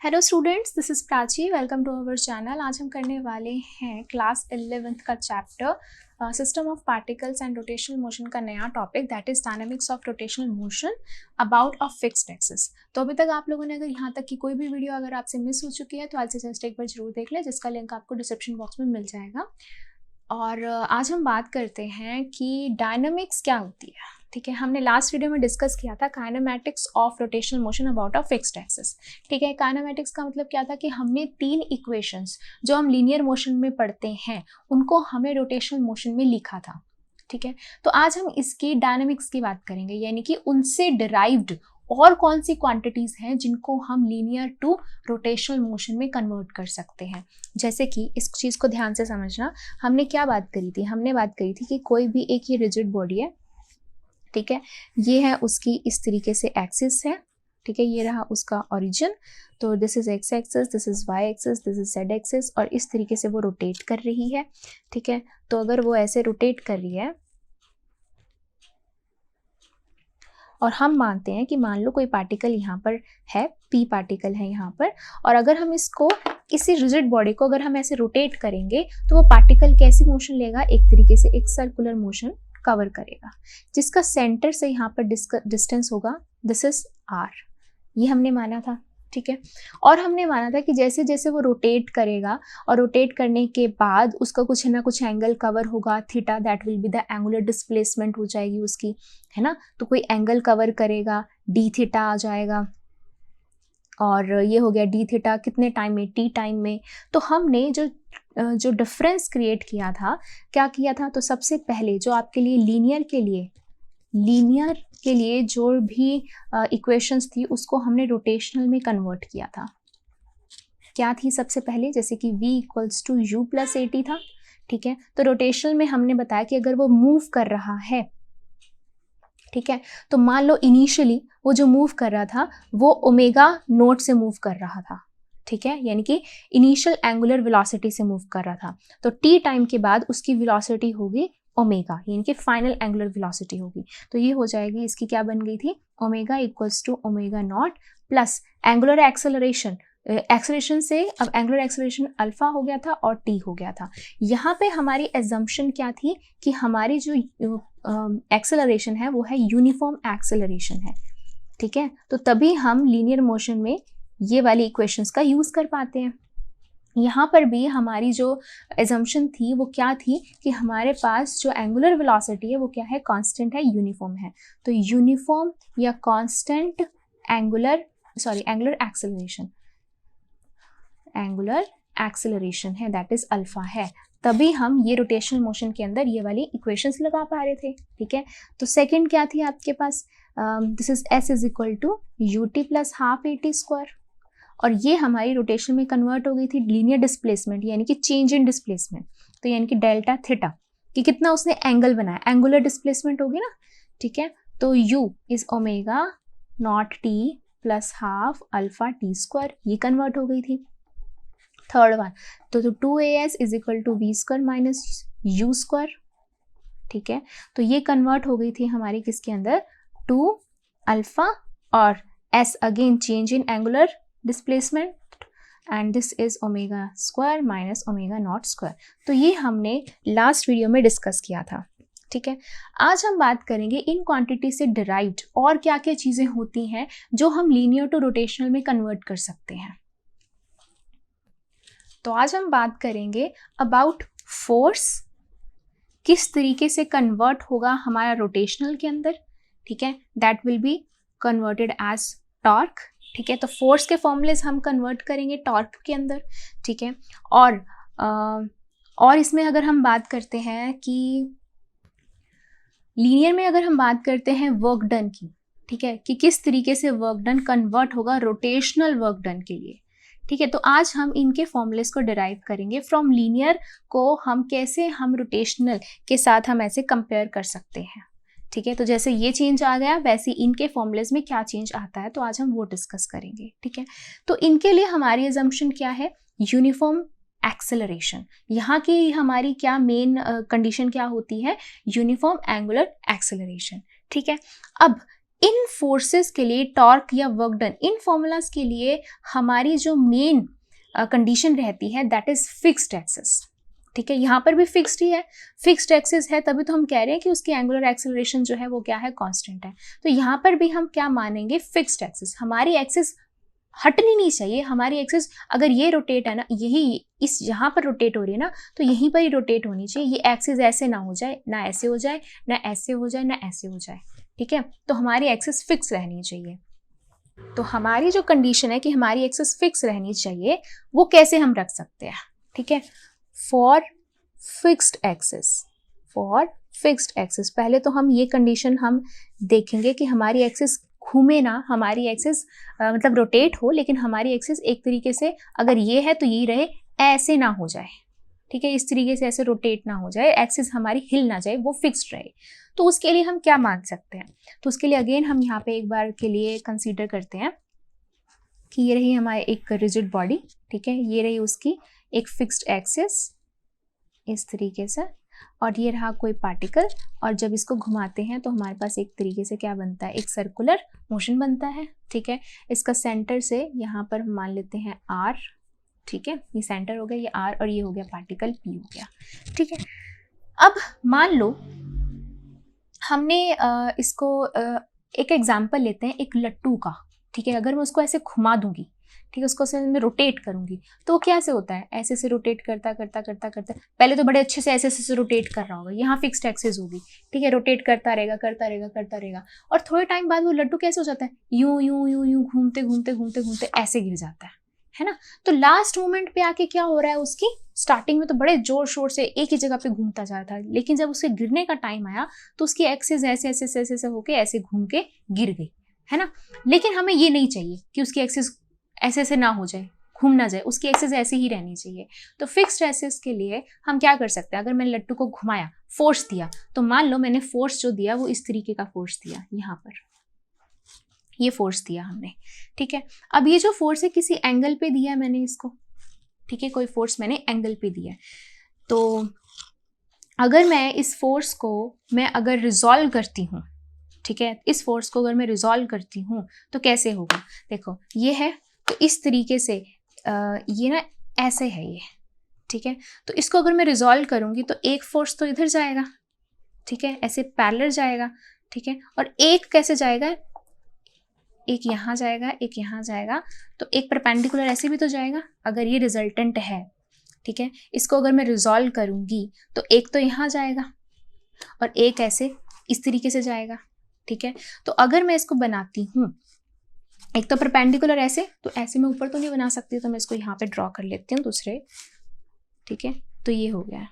Hello students, this is Prachi. Welcome to our channel. आज हम करने वाले हैं क्लास 11th का chapter system of particles and rotational motion का नया topic, that is dynamics of rotational motion about a fixed axis. तो अभी तक आप लोगों ने अगर यहाँ तक की कोई भी वीडियो अगर आपसे मिस हो चुकी है तो आज से जस्ट एक बार जरूर देख लें, जिसका लिंक आपको डिस्क्रिप्शन बॉक्स में मिल जाएगा। और आज हम बात करते हैं कि डायनामिक्स क्या होती है। ठीक है, हमने लास्ट वीडियो में डिस्कस किया था kinematics of rotational motion about a fixed axis. ठीक है, काइनेमैटिक्स का मतलब क्या था कि हमने तीन इक्वेशंस जो हम लीनियर मोशन में पढ़ते हैं उनको हमें रोटेशनल मोशन में लिखा था। ठीक है, तो आज हम इसकी डायनामिक्स की बात करेंगे, यानी कि उनसे डिराइव्ड और कौन सी क्वांटिटीज हैं जिनको हम लीनियर टू रोटेशनल मोशन में कन्वर्ट कर सकते हैं। जैसे कि इस चीज को ध्यान से समझना, हमने क्या बात करी थी, हमने बात करी थी कि कोई भी एक ये रिजिड बॉडी है। ठीक है, ये है उसकी इस तरीके से एक्सिस है। ठीक है, ये रहा उसका ओरिजिन। तो this is X axis, this is Y axis, this is Z axis, और इस तरीके से वो रोटेट कर रही है। ठीक है, तो अगर वो ऐसे रोटेट कर रही है और हम मानते हैं कि मान लो कोई पार्टिकल यहाँ पर है, पी पार्टिकल है यहाँ पर, और अगर हम इसको इसी रिजिड बॉडी को अगर हम ऐसे रोटेट करेंगे तो वो पार्टिकल कैसी मोशन लेगा, एक तरीके से एक सर्कुलर मोशन कवर करेगा, जिसका सेंटर से यहाँ पर डिस्टेंस होगा, दिस इज आर। ये हमने माना था। ठीक है, और हमने माना था कि जैसे जैसे वो रोटेट करेगा और रोटेट करने के बाद उसका कुछ ना कुछ एंगल कवर होगा, theta, that will be the angular displacement हो जाएगी उसकी, है ना। तो कोई एंगल कवर करेगा, डी थीटा आ जाएगा, और ये हो गया डी थीटा कितने टाइम में, टी टाइम में। तो हमने जो डिफरेंस क्रिएट किया था, क्या किया था, तो सबसे पहले जो आपके लिए लीनियर के लिए जो भी इक्वेशंस थी उसको हमने रोटेशनल में कन्वर्ट किया था। क्या थी सबसे पहले, जैसे कि v equals to U plus A T था। ठीक है, तो रोटेशनल में हमने बताया कि अगर वो मूव कर रहा है, ठीक है, तो मान लो इनिशियली वो जो मूव कर रहा था वो ओमेगा नोट से मूव कर रहा था। ठीक है, यानी कि इनिशियल एंगुलर वेलोसिटी से मूव कर रहा था, तो टी टाइम के बाद उसकी वेलोसिटी होगी ओमेगा, यानी कि फाइनल एंगुलर वेलोसिटी होगी। तो ये हो जाएगी, इसकी क्या बन गई थी, omega equals to omega not plus angular acceleration, acceleration से अब एंगुलर एक्सेलरेशन अल्फा हो गया था और टी हो गया था। यहाँ पे हमारी एजम्पशन क्या थी कि हमारी जो एक्सेलरेशन है वो है यूनिफॉर्म एक्सेलरेशन है। ठीक है, तो तभी हम लीनियर मोशन में ये वाली इक्वेशंस का यूज कर पाते हैं। यहाँ पर भी हमारी जो एजम्पशन थी वो क्या थी कि हमारे पास जो एंगुलर वेलोसिटी है वो क्या है, कांस्टेंट है, यूनिफॉर्म है। तो यूनिफॉर्म या कांस्टेंट एंगुलर एक्सेलरेशन है, दैट इज अल्फा है, तभी हम ये रोटेशनल मोशन के अंदर ये वाली इक्वेशंस लगा पा रहे थे। ठीक है, तो सेकंड क्या थी आपके पास, this is S is equal to U T plus half A T square, और ये हमारी रोटेशन में कन्वर्ट हो गई थी लीनियर डिस्प्लेसमेंट, यानी कि चेंज इन डिस्प्लेसमेंट। तो यानी कि डेल्टा थीटा कि कितना उसने एंगल बनाया, एंगुलर डिस्प्लेसमेंट होगी ना। ठीक है, तो u is omega not T plus half alpha T square, ये कन्वर्ट हो गई थी। थर्ड वन, तो 2as is equal to V square minus U square. ठीक है, तो ये कन्वर्ट हो गई थी हमारी किसके अंदर, 2 अल्फा और s again change in angular displacement, and this is omega square minus omega naught square. तो ये हमने लास्ट वीडियो में डिस्कस किया था। ठीक है, आज हम बात करेंगे इन क्वांटिटी से डिराइव्ड और क्या क्या चीजें होती हैं जो हम लीनियर टू रोटेशनल में कन्वर्ट कर सकते हैं। तो आज हम बात करेंगे अबाउट फोर्स, किस तरीके से कन्वर्ट होगा हमारा रोटेशनल के अंदर। ठीक है, that will be converted as torque. ठीक है, तो फोर्स के फॉर्मूलेज हम कन्वर्ट करेंगे टॉर्क के अंदर। ठीक है, और इसमें अगर हम बात करते हैं कि लीनियर में अगर हम बात करते हैं वर्क डन की, ठीक है, कि किस तरीके से वर्क डन कन्वर्ट होगा रोटेशनल वर्क डन के लिए। ठीक है, तो आज हम इनके फॉर्मूलेस को डिराइव करेंगे फ्रॉम लीनियर को, हम कैसे हम रोटेशनल के साथ हम ऐसे कंपेयर कर सकते हैं। ठीक है, तो जैसे ये चेंज आ गया वैसे इनके फॉर्मूलेस में क्या चेंज आता है, तो आज हम वो डिस्कस करेंगे। ठीक है, तो इनके लिए हमारी अजम्पशन क्या है, यूनिफॉर्म एक्सेलरेशन। यहाँ की हमारी क्या मेन कंडीशन क्या होती है, यूनिफॉर्म एंगुलर एक्सेलरेशन। ठीक है, अब इन फोर्सेस के लिए टॉर्क या वर्क डन, इन फॉर्मूलाज के लिए हमारी जो मेन कंडीशन रहती है दैट इज फिक्स्ड एक्सिस। ठीक है, यहाँ पर भी फिक्स्ड ही है, फिक्स्ड एक्सिस है, तभी तो हम कह रहे हैं कि उसकी एंगुलर एक्सेलरेशन जो है वो क्या है, कांस्टेंट है। तो यहाँ पर भी हम क्या मानेंगे, फिक्स्ड एक्सिस। हमारी एक्सिस हटनी नहीं चाहिए, हमारी एक्सिस अगर ये रोटेट है ना, यही इस यहाँ पर रोटेट हो रही है ना, तो यहीं पर ही रोटेट होनी चाहिए। ये एक्सिस ऐसे ना हो जाए, ना ऐसे हो जाए, ना ऐसे हो जाए, ना ऐसे हो जाए। ठीक है, तो हमारी एक्सिस फिक्स रहनी चाहिए। तो हमारी जो कंडीशन है कि हमारी एक्सिस फिक्स रहनी चाहिए, वो कैसे हम रख सकते हैं। ठीक है, for fixed axis, for fixed axis, पहले तो हम ये कंडीशन हम देखेंगे कि हमारी एक्सिस घूमे ना, हमारी एक्सिस मतलब रोटेट हो, लेकिन हमारी एक्सिस एक तरीके से अगर ये है तो यही रहे, ऐसे ना हो जाए। ठीक है, इस तरीके से ऐसे रोटेट ना हो जाए, एक्सिस हमारी हिल ना जाए, वो फिक्स्ड रहे। तो उसके लिए हम क्या मान सकते हैं, तो उसके लिए अगेन हम यहाँ पे एक बार के लिए कंसीडर करते हैं कि ये रही हमारी एक रिजिड बॉडी। ठीक है, ये रही उसकी एक फिक्स्ड एक्सिस इस तरीके से, और ये रहा कोई पार्टिकल, और जब इसको घुमाते हैं तो हमारे पास एक तरीके से क्या बनता है, एक सर्कुलर मोशन बनता है। ठीक है, इसका सेंटर से यहाँ पर मान लेते हैं R। ठीक है, ये सेंटर हो गया, ये R, और ये हो गया पार्टिकल P हो गया। ठीक है, अब मान लो हमने इसको एक एग्जाम्पल लेते हैं एक लट्टू का। ठीक है, अगर मैं उसको ऐसे घुमा दूंगी, ठीक है, उसको मैं रोटेट करूंगी, तो वो कैसे होता है, ऐसे से रोटेट करता करता करता करता, पहले तो बड़े अच्छे से ऐसे से रोटेट कर रहा होगा, यहाँ फिक्स्ड एक्सिस होगी। ठीक है, रोटेट करता रहेगा करता रहेगा करता रहेगा, और थोड़े टाइम बाद वो लड्डू कैसे हो जाता है, यूं यूं यूं यूं घूमते घूमते घूमते घूमते ऐसे गिर जाता है ना। तो लास्ट मोमेंट पे आके क्या हो रहा है, उसकी स्टार्टिंग में तो बड़े जोर शोर से एक ही जगह पे घूमता जा रहा था, लेकिन जब उसके गिरने का टाइम आया तो उसकी एक्सिस ऐसे ऐसे ऐसे ऐसे होके ऐसे घूम के गिर गई, है ना। लेकिन हमें ये नहीं चाहिए कि उसकी एक्सिस ऐसे ऐसे ना हो जाए, घूम ना जाए, उसकी एक्सिस ऐसे ही रहनी चाहिए। तो फिक्स्ड एक्सिस के लिए हम क्या कर सकते हैं, अगर मैंने लट्टू को घुमाया, फोर्स दिया, तो मान लो मैंने फोर्स जो दिया वो इस तरीके का फोर्स दिया, यहाँ पर ये फोर्स दिया हमने। ठीक है, अब ये जो फोर्स है किसी एंगल पे दिया है मैंने इसको। ठीक है, कोई फोर्स मैंने एंगल पे दिया है, तो अगर मैं इस फोर्स को मैं अगर रिजॉल्व करती हूँ, ठीक है, इस फोर्स को अगर मैं रिजॉल्व करती हूँ तो कैसे होगा, देखो ये है, तो इस तरीके से ये ना ऐसे है ये। ठीक है, तो इसको अगर मैं रिजॉल्व करूंगी तो एक फोर्स तो इधर जाएगा, ठीक है, ऐसे पैरेलल जाएगा। ठीक है, और एक कैसे जाएगा, एक यहाँ जाएगा, एक यहाँ जाएगा, तो एक परपेंडिकुलर ऐसे भी तो जाएगा अगर ये रिजल्टेंट है। ठीक है, इसको अगर मैं रिजॉल्व करूंगी तो एक तो यहाँ जाएगा और एक ऐसे इस तरीके से जाएगा। ठीक है, तो अगर मैं इसको बनाती हूँ, एक तो परपेंडिकुलर ऐसे, तो ऐसे मैं ऊपर तो नहीं बना सकती, तो मैं इसको यहाँ पे ड्रॉ कर लेती हूँ दूसरे। ठीक है, तो ये हो गया।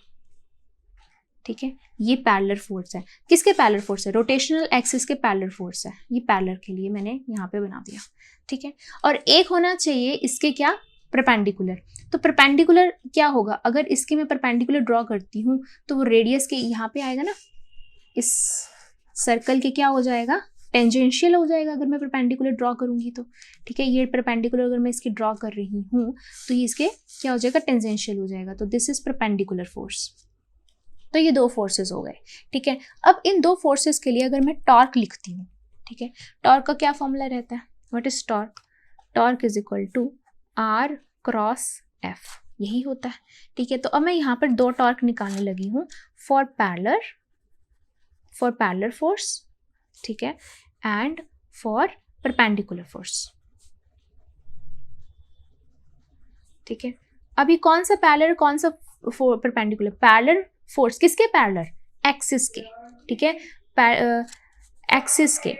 ठीक है, ये पैरेलल फोर्स है, किसके पैरेलल फोर्स है, रोटेशनल एक्सिस के पैरेलल फोर्स है, ये पैरेलल के लिए मैंने यहाँ पे बना दिया। ठीक है, और एक होना चाहिए इसके क्या, परपेंडिकुलर। तो परपेंडिकुलर क्या होगा, अगर इसके मैं परपेंडिकुलर ड्रॉ करती हूँ तो वो रेडियस के यहाँ पे आएगा ना, इस सर्कल के क्या हो जाएगा, टेंजेंशियल हो जाएगा अगर मैं परपेंडिकुलर ड्रॉ करूंगी तो। ठीक है, ये परपेंडिकुलर अगर मैं इसकी ड्रॉ कर रही हूँ तो ये इसके क्या हो जाएगा, टेंजेंशियल हो जाएगा। तो दिस इज परपेंडिकुलर फोर्स। तो ये दो फोर्सेस हो गए। ठीक है, अब इन दो फोर्सेस के लिए अगर मैं टॉर्क लिखती हूँ, ठीक है, टॉर्क का क्या फॉर्मूला रहता है, what is torque, torque is equal to R cross F, यही होता है। ठीक है, तो अब मैं यहाँ पर दो टॉर्क निकालने लगी हूँ, फॉर पैरेलल फोर्स, ठीक है, एंड फॉर परपेंडिकुलर फोर्स। ठीक है, अभी कौन सा पैरेलल कौन सा परपेंडिकुलर, पैरेलल फोर्स किसके पैरेलल, एक्सिस के। ठीक है, एक्सिस के,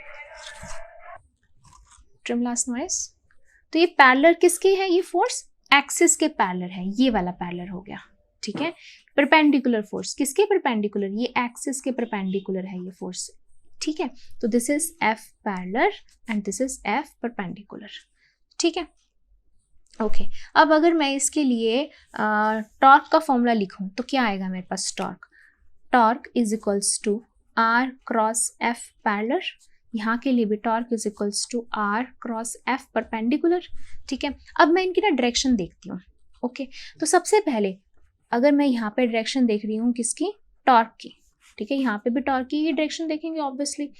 ट्रिमलास नॉइस, तो ये पैरेलल किसके है, ये फोर्स एक्सिस के पैरेलल है, ये वाला पैरेलल हो गया। ठीक है, परपेंडिकुलर फोर्स किसके परपेंडिकुलर, ये एक्सिस के परपेंडिकुलर है ये फोर्स। ठीक है, तो this is F parallel and this is F perpendicular. ठीक है, ओके, अब अगर मैं इसके लिए टॉर्क का फॉर्मूला लिखूं तो क्या आएगा मेरे पास, torque is equals to R cross F parallel, यहाँ के लिए भी torque is equals to R cross F perpendicular. ठीक है, अब मैं इनकी ना डायरेक्शन देखती हूँ। ओके, तो सबसे पहले अगर मैं यहाँ पे डायरेक्शन देख रही हूँ किसकी, टॉर्क की। ठीक है, यहाँ पे भी टॉर्क की ही डायरेक्शन देखेंगे ऑब्वियसली,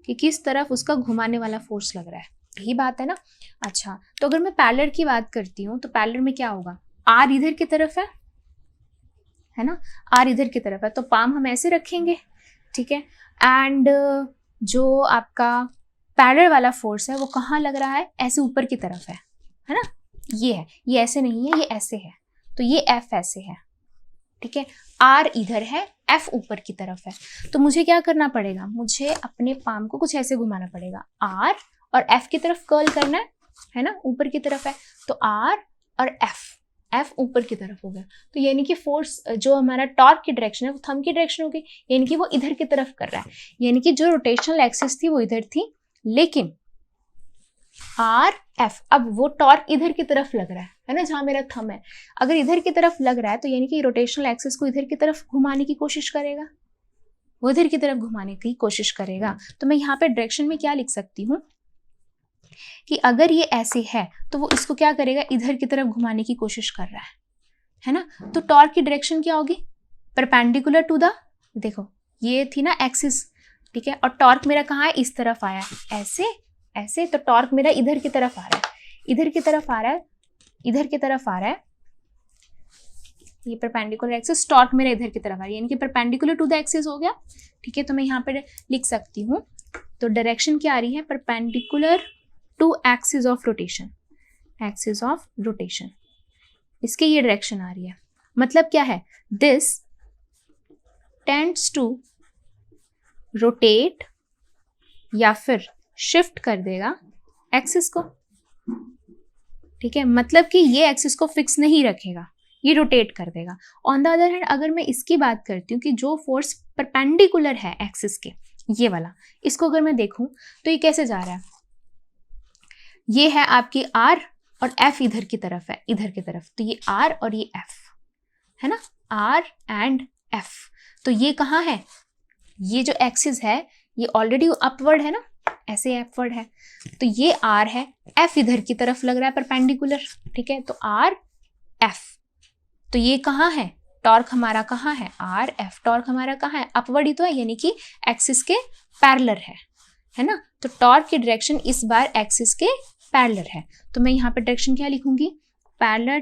कि किस तरफ उसका घुमाने वाला फोर्स लग रहा है, यही बात है ना। अच्छा, तो अगर मैं पैरेलल की बात करती हूँ तो पैरेलल में क्या होगा, आर इधर की तरफ है ना, आर इधर की तरफ है, तो पाम हम ऐसे रखेंगे, ठीक है। एंड जो आपका पैरेलल वाला फोर्स है वो कहाँ लग रहा है, ऐसे ऊपर की तरफ है ना, ये है, ये ऐसे नहीं है, ये ऐसे है, तो ये एफ ऐसे है, ठीक है। आर इधर है, एफ ऊपर की तरफ है, तो मुझे क्या करना पड़ेगा, मुझे अपने पाम को कुछ ऐसे घुमाना पड़ेगा, आर और एफ की तरफ कर्ल करना है ना, ऊपर की तरफ है, तो आर और एफ ऊपर की तरफ हो गया, तो यानी कि फोर्स जो हमारा टॉर्क की डायरेक्शन है वो थंब की डायरेक्शन हो गई, यानी कि वो इधर की तरफ कर रहा है, यानी कि जो रोटेशनल एक्सिस थी वो इधर थी, लेकिन आर एफ, अब वो टॉर्क इधर की तरफ लग रहा है ना, जहां मेरा थंब है, अगर इधर की तरफ लग रहा है तो यानी कि रोटेशनल एक्सिस को इधर की तरफ घुमाने की कोशिश करेगा, वो इधर की तरफ घुमाने की कोशिश करेगा। तो मैं यहाँ पे डायरेक्शन में क्या लिख सकती हूँ कि अगर ये ऐसे है तो वो इसको क्या करेगा, इधर की तरफ घुमाने की कोशिश कर रहा है ना। तो टॉर्क की डायरेक्शन क्या होगी, परपेंडिकुलर टू द, देखो ये थी ना एक्सिस, ठीक है, और टॉर्क मेरा कहाँ है, इस तरफ आया है, ऐसे, तो टॉर्क मेरा इधर की तरफ आ रहा है, इधर की तरफ आ रहा है, इधर की तरफ आ रहा है, ये परपेंडिकुलर एक्सिस, टॉर्क मेरा इधर की तरफ आ रहा है, यानी कि परपेंडिकुलर टू द एक्सिस हो गया, ठीक है। तो मैं यहाँ पे लिख सकती हूँ, तो डायरेक्शन क्या आ रही है, perpendicular to axis of rotation, axis of rotation, इसके ये डायरेक्शन आ रही है, मतलब क्या है, दिस टेंड्स टू रोटेट या फिर शिफ्ट कर देगा एक्सिस को, ठीक है, मतलब कि ये एक्सिस को फिक्स नहीं रखेगा, ये रोटेट कर देगा। ऑन द अदर हैंड अगर मैं इसकी बात करती हूँ कि जो फोर्स परपेंडिकुलर है एक्सिस के, ये वाला, इसको अगर मैं देखूं तो ये कैसे जा रहा है, ये है आपकी आर और एफ इधर की तरफ है, इधर की तरफ, तो ये आर और ये एफ है ना, आर एंड एफ, तो ये कहाँ है, ये जो एक्सिस है ये ऑलरेडी अपवर्ड है ना, ऐसे अपवर्ड है, तो ये आर है, एफ इधर की तरफ लग रहा है परपेंडिकुलर, ठीक है, तो आर एफ, तो ये कहाँ है, टॉर्क हमारा कहाँ है, आर एफ, टॉर्क हमारा कहाँ है, अपवर्ड ही तो है, यानी कि एक्सिस के पैरेलल है ना, तो टॉर्क की डायरेक्शन इस बार एक्सिस के पैरेलल है, तो मैं यहाँ पे डायरेक्शन क्या लिखूंगी, parallel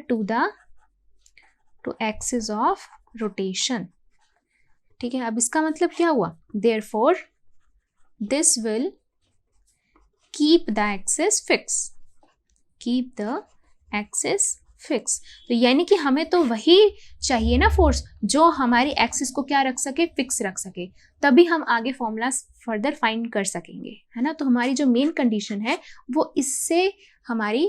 to axis of rotation, ठीक है। अब इसका मतलब क्या हुआ, therefore this will keep the axis fix, keep the axis fix, तो यानी कि हमें तो वही चाहिए ना फोर्स जो हमारी एक्सिस को क्या रख सके, फिक्स रख सके, तभी हम आगे फॉर्मूला फर्दर फाइंड कर सकेंगे, है ना। तो हमारी जो मेन कंडीशन है वो इससे हमारी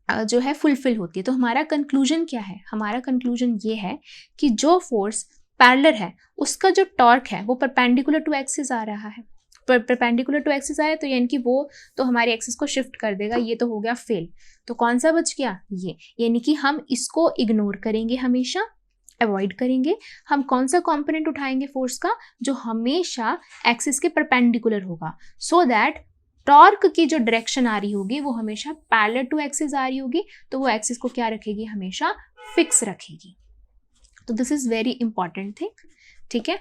जो है फुलफिल होती है। तो हमारा कंक्लूजन क्या है, हमारा कंक्लूजन ये है कि जो फोर्स पैरेलल है उसका जो टॉर्क है वो परपेंडिकुलर टू एक्सिस आ रहा है, परपेंडिकुलर टू एक्सिस आया तो यानी कि वो तो हमारे एक्सिस को शिफ्ट कर देगा, ये तो हो गया फेल, तो कौन सा बच गया, ये, यानी कि हम इसको इग्नोर करेंगे, हमेशा अवॉइड करेंगे, हम कौन सा कंपोनेंट उठाएंगे फोर्स का, जो हमेशा एक्सिस के परपेंडिकुलर होगा, सो दैट टॉर्क की जो डायरेक्शन आ रही होगी वो हमेशा पैरेलल टू एक्सिस आ रही होगी, तो वो एक्सिस को क्या रखेगी, हमेशा फिक्स रखेगी। तो this is very important thing, ठीक है।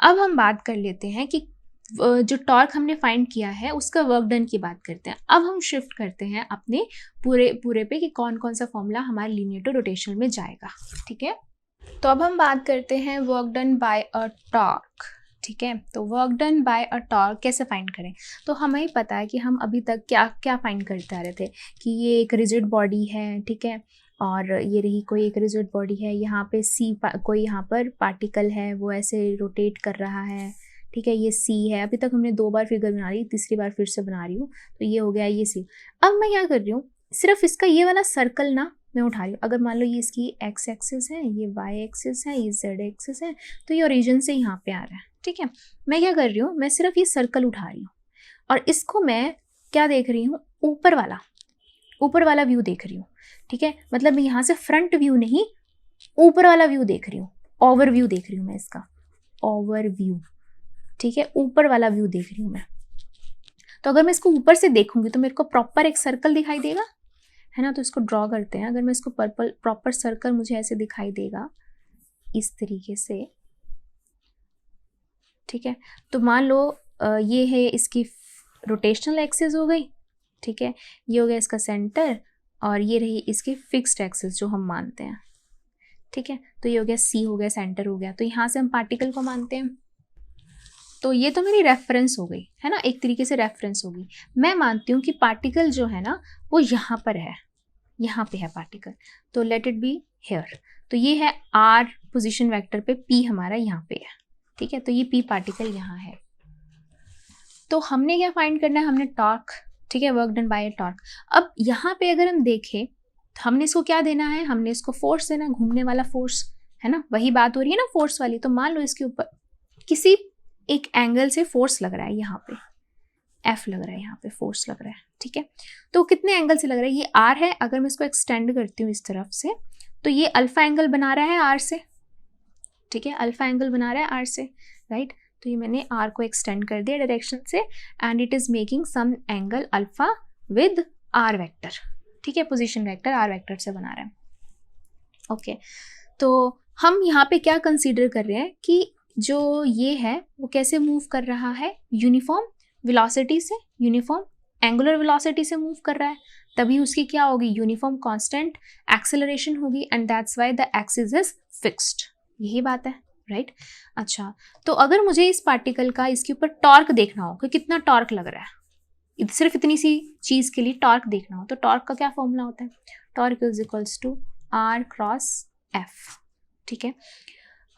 अब हम बात कर लेते हैं कि जो टॉर्क हमने फाइंड किया है उसका वर्क डन की बात करते हैं। अब हम शिफ्ट करते हैं अपने पूरे पे कि कौन कौन सा फॉर्मूला हमारे लीनियर टू रोटेशनल में जाएगा, ठीक है। तो अब हम बात करते हैं वर्क डन बाय अ टॉर्क, ठीक है। तो वर्क डन बाय अ टॉर्क कैसे फाइंड करें, तो हमें पता है कि हम अभी तक क्या क्या फाइंड करते आ रहे थे कि ये एक रिजिड बॉडी है, ठीक है, और ये रही कोई एक रिजिड बॉडी है, यहाँ पे सी कोई यहाँ पर पार्टिकल है वो ऐसे रोटेट कर रहा है, ठीक है, ये सी है। अभी तक हमने 2 बार फिगर बना रही, तीसरी बार फिर से बना रही हूँ, तो ये हो गया ये सी। अब मैं क्या कर रही हूँ, सिर्फ इसका ये वाला सर्कल ना मैं उठा रही हूँ। अगर मान लो ये इसकी एक्स एक्सिस है, ये वाई एक्सिस है, ये जेड एक्सिस है, तो ये ओरिजिन से यहाँ पे आ रहा है, ठीक है। मैं क्या कर रही हूँ, मैं सिर्फ ये सर्कल उठा रही हूँ और इसको मैं क्या देख रही हूँ, ऊपर वाला व्यू देख रही हूँ, ठीक है। मतलब मैं यहाँ से फ्रंट व्यू नहीं, ऊपर वाला व्यू देख रही हूँ, ओवर व्यू देख रही हूँ मैं इसका, ओवर व्यू, ठीक है, ऊपर वाला व्यू देख रही हूँ मैं। तो अगर मैं इसको ऊपर से देखूंगी तो मेरे को प्रॉपर एक सर्कल दिखाई देगा, है ना। तो इसको ड्रॉ करते हैं। अगर मैं इसको प्रॉपर सर्कल मुझे ऐसे दिखाई देगा इस तरीके से, ठीक है। तो मान लो ये है इसकी रोटेशनल एक्सिस हो गई, ठीक है, ये हो गया इसका सेंटर, और ये रही इसकी फिक्स्ड एक्सिस जो हम मानते हैं, ठीक है। तो ये हो गया सी, हो गया सेंटर हो गया, तो यहाँ से हम पार्टिकल को मानते हैं। तो ये तो मेरी रेफरेंस हो गई है ना, एक तरीके से रेफरेंस होगी। मैं मानती हूँ कि पार्टिकल जो है ना वो यहाँ पर है, यहाँ पे है पार्टिकल, तो लेट इट बी हेयर। तो ये है आर पोजीशन वेक्टर पे, पी हमारा यहाँ पे है, ठीक है। तो ये पी पार्टिकल यहाँ है। तो हमने क्या फाइंड करना है, हमने टॉर्क, ठीक है, वर्क डन बाय टॉर्क। अब यहाँ पे अगर हम देखें तो हमने इसको क्या देना है, हमने इसको फोर्स देना है, घूमने वाला फोर्स है ना, वही बात हो रही है ना फोर्स वाली। तो मान लो इसके ऊपर किसी एक एंगल से फोर्स लग रहा है, यहाँ पे एफ लग रहा है, यहाँ पे फोर्स लग रहा है, ठीक है। तो कितने एंगल से लग रहा है, ये आर है, अगर मैं इसको एक्सटेंड करती हूँ इस तरफ से तो ये अल्फा एंगल बना रहा है आर से, ठीक है, अल्फा एंगल बना रहा है आर से, राइट। तो ये मैंने आर को एक्सटेंड कर दिया डायरेक्शन से, and it is making some angle alpha with R vector, ठीक है, पोजीशन वेक्टर आर वेक्टर से बना रहा है, ओके। तो हम यहाँ पे क्या कंसीडर कर रहे हैं कि जो ये है वो कैसे मूव कर रहा है, यूनिफॉर्म वेलोसिटी से, यूनिफॉर्म एंगुलर वेलोसिटी से मूव कर रहा है, तभी उसकी क्या होगी, यूनिफॉर्म कांस्टेंट एक्सेलरेशन होगी, and that's why the axis is fixed, यही बात है, राइट। अच्छा, तो अगर मुझे इस पार्टिकल का इसके ऊपर टॉर्क देखना हो कि कितना टॉर्क लग रहा है, सिर्फ इतनी सी चीज के लिए टॉर्क देखना हो, तो टॉर्क का क्या फॉर्मूला होता है, torque is equals to R cross F, ठीक है।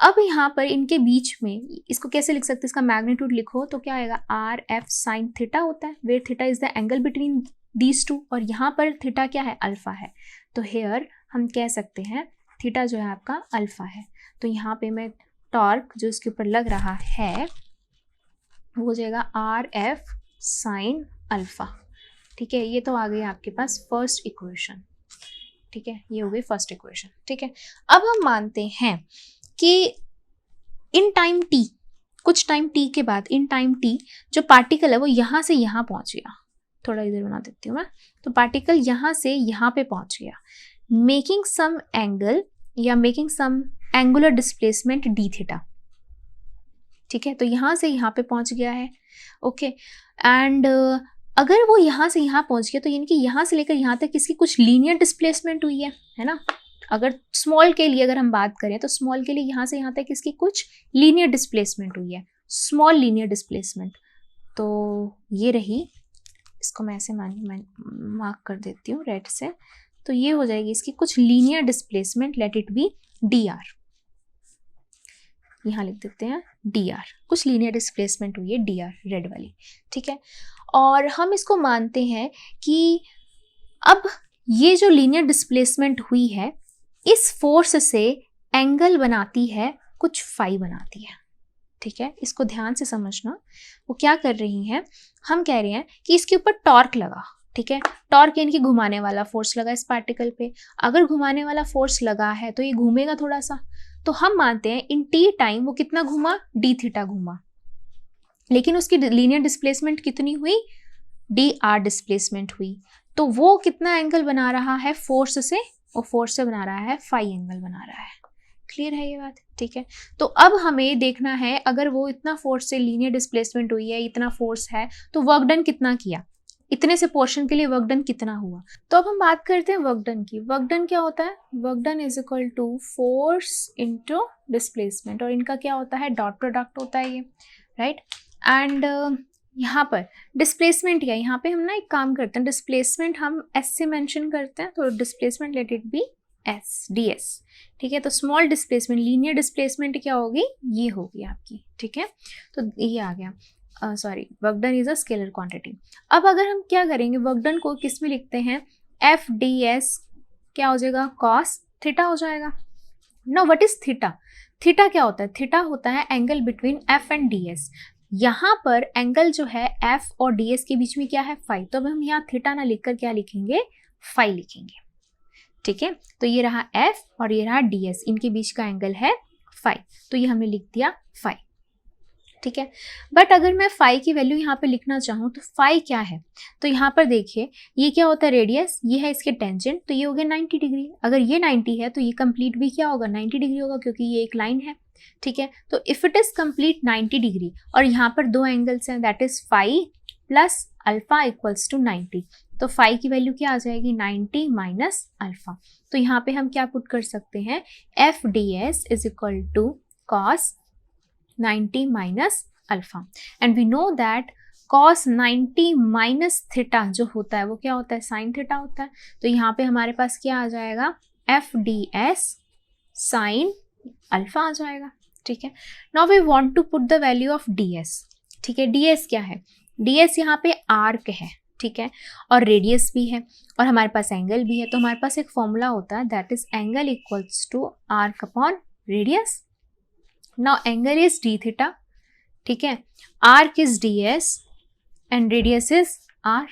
अब यहाँ पर इनके बीच में इसको कैसे लिख सकते हैं, इसका मैग्नीट्यूड लिखो तो क्या आएगा, आर एफ साइन थीटा होता है, where theta is the angle between these two, और यहाँ पर थीटा क्या है, अल्फा है। तो हेयर हम कह सकते हैं थीटा जो है आपका अल्फा है। तो यहाँ पे मैं टॉर्क जो इसके ऊपर लग रहा है वो हो जाएगा आर एफ साइन अल्फा, ठीक है। ये तो आ गई आपके पास फर्स्ट इक्वेशन, ठीक है, ये हो गई फर्स्ट इक्वेशन, ठीक है। अब हम मानते हैं कि इन टाइम टी, कुछ टाइम टी के बाद, इन टाइम टी जो पार्टिकल है वो यहाँ से यहाँ पहुँच गया, थोड़ा इधर बना देती हूँ मैं, तो पार्टिकल यहाँ से यहाँ पे पहुँच गया, मेकिंग सम एंगल या making some angular displacement d theta, ठीक है। तो यहाँ से यहाँ पे पहुँच गया है, ओके। एंड अगर वो यहाँ से यहाँ पहुँच गया तो यानी कि यहाँ से लेकर यहाँ तक इसकी कुछ लीनियर डिस्प्लेसमेंट हुई है ना। अगर स्मॉल के लिए अगर हम बात करें तो स्मॉल के लिए यहाँ से यहाँ तक इसकी कुछ लीनियर डिस्प्लेसमेंट हुई है, स्मॉल लीनियर डिस्प्लेसमेंट। तो ये रही, इसको मैं ऐसे मार्क कर देती हूँ रेड से, तो ये हो जाएगी इसकी कुछ linear displacement, let it be D R, यहाँ लिख देते हैं डी आर, कुछ लीनियर डिस्प्लेसमेंट हुई है डी आर रेड वाली, ठीक है। और हम इसको मानते हैं कि अब ये जो लीनियर डिस्प्लेसमेंट हुई है इस फोर्स से एंगल बनाती है, कुछ फाई बनाती है, ठीक है। इसको ध्यान से समझना, वो क्या कर रही हैं, हम कह रहे हैं कि इसके ऊपर टॉर्क लगा, ठीक है, टॉर्क यानी कि घुमाने वाला फोर्स लगा इस पार्टिकल पे। अगर घुमाने वाला फोर्स लगा है तो ये घूमेगा थोड़ा सा, तो हम मानते हैं इन टी टाइम वो कितना घूमा, डी थीटा घूमा, लेकिन उसकी लीनियर डिस्प्लेसमेंट कितनी हुई, डी आर डिस्प्लेसमेंट हुई। तो वो कितना एंगल बना रहा है फोर्स से, और फोर्स से बना रहा है फाई एंगल बना रहा है। क्लियर है ये बात, ठीक है। तो अब हमें देखना है अगर वो इतना फोर्स से लीनियर डिस्प्लेसमेंट हुई है, इतना फोर्स है, तो वर्क डन कितना किया, इतने से पोर्शन के लिए वर्क डन कितना हुआ। तो अब हम बात करते हैं वर्क डन की। वर्क डन क्या होता है, work done is equal to force into displacement, और इनका क्या होता है, डॉट प्रोडक्ट होता है ये, राइट। एंड यहाँ पर डिस्प्लेसमेंट क्या, यहाँ पे हम ना एक काम करते हैं, डिस्प्लेसमेंट हम एस से मेंशन करते हैं, तो displacement let it be S, D S, ठीक है। तो स्मॉल डिस्प्लेसमेंट, लीनियर डिस्प्लेसमेंट क्या होगी, ये होगी आपकी, ठीक है। तो ये आ गया, sorry, work done is a scalar quantity. अब अगर हम क्या करेंगे, वर्क डन को किस में लिखते हैं, एफ डी एस क्या हो जाएगा, कॉस थीटा हो जाएगा। Now what is theta, theta क्या होता है, थीटा होता है angle between F and D S. यहाँ पर एंगल जो है एफ और डी एस के बीच में क्या है, फाई। तो अब हम यहाँ थीटा ना लिखकर क्या लिखेंगे, फाई लिखेंगे, ठीक है। तो ये रहा एफ और ये रहा डी एस, इनके बीच का एंगल है फाई, तो ये हमने लिख दिया फाई, ठीक है। बट अगर मैं फाई की वैल्यू यहाँ पे लिखना चाहूँ तो फाई क्या है, तो यहाँ पर देखिए ये क्या होता है, रेडियस, ये है इसके टेंजेंट, तो ये हो गया 90 डिग्री। अगर ये 90 है तो ये कंप्लीट भी क्या होगा, 90 डिग्री होगा, क्योंकि ये एक लाइन है, ठीक है। तो if it is complete 90 degree और यहाँ पर दो एंगल्स हैं, that is phi plus alpha equals to 90, तो फाई की वैल्यू क्या आ जाएगी 90 माइनस अल्फा। तो यहाँ पे हम क्या पुट कर सकते हैं, F D S is equal to cos 90 minus alpha, and we know that cos 90 minus theta जो होता है वो क्या होता है, साइन थीटा होता है। तो यहाँ पे हमारे पास क्या आ जाएगा, F D S sine alpha आ जाएगा, ठीक है। Now we want to put the value of D S, ठीक है। डी एस क्या है, डी एस यहाँ पे आर्क है, ठीक है, और रेडियस भी है और हमारे पास एंगल भी है। तो हमारे पास एक फॉर्मूला होता है, that is angle equals to arc upon radius. Now angle is D theta, ठीक है, arc is D S and radius is R,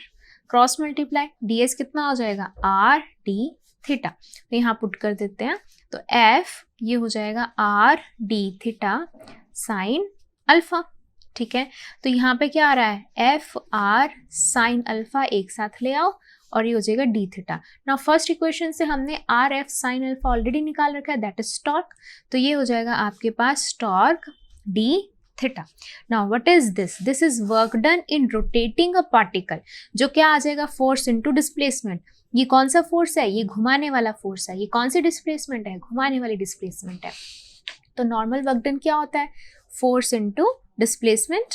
cross multiply, D S कितना हो जाएगा, आर डी थीटा। तो यहाँ पुट कर देते हैं, तो एफ ये हो जाएगा R D theta sine alpha, ठीक है। तो यहाँ पे क्या आ रहा है, एफ आर साइन अल्फा एक साथ ले आओ और ये हो जाएगा D theta. Now first equation से हमने R F sine alpha already निकाल रखा है, दैट इज टॉर्क। तो ये हो जाएगा आपके पास torque D theta. Now what is this, this is work done in rotating a particle, जो क्या आ जाएगा, फोर्स इनटू डिस्प्लेसमेंट। ये कौन सा फोर्स है, ये घुमाने वाला फोर्स है। ये कौन सी डिस्प्लेसमेंट है, घुमाने वाली डिस्प्लेसमेंट है। तो नॉर्मल वर्क डन क्या होता है, फोर्स इनटू डिस्प्लेसमेंट,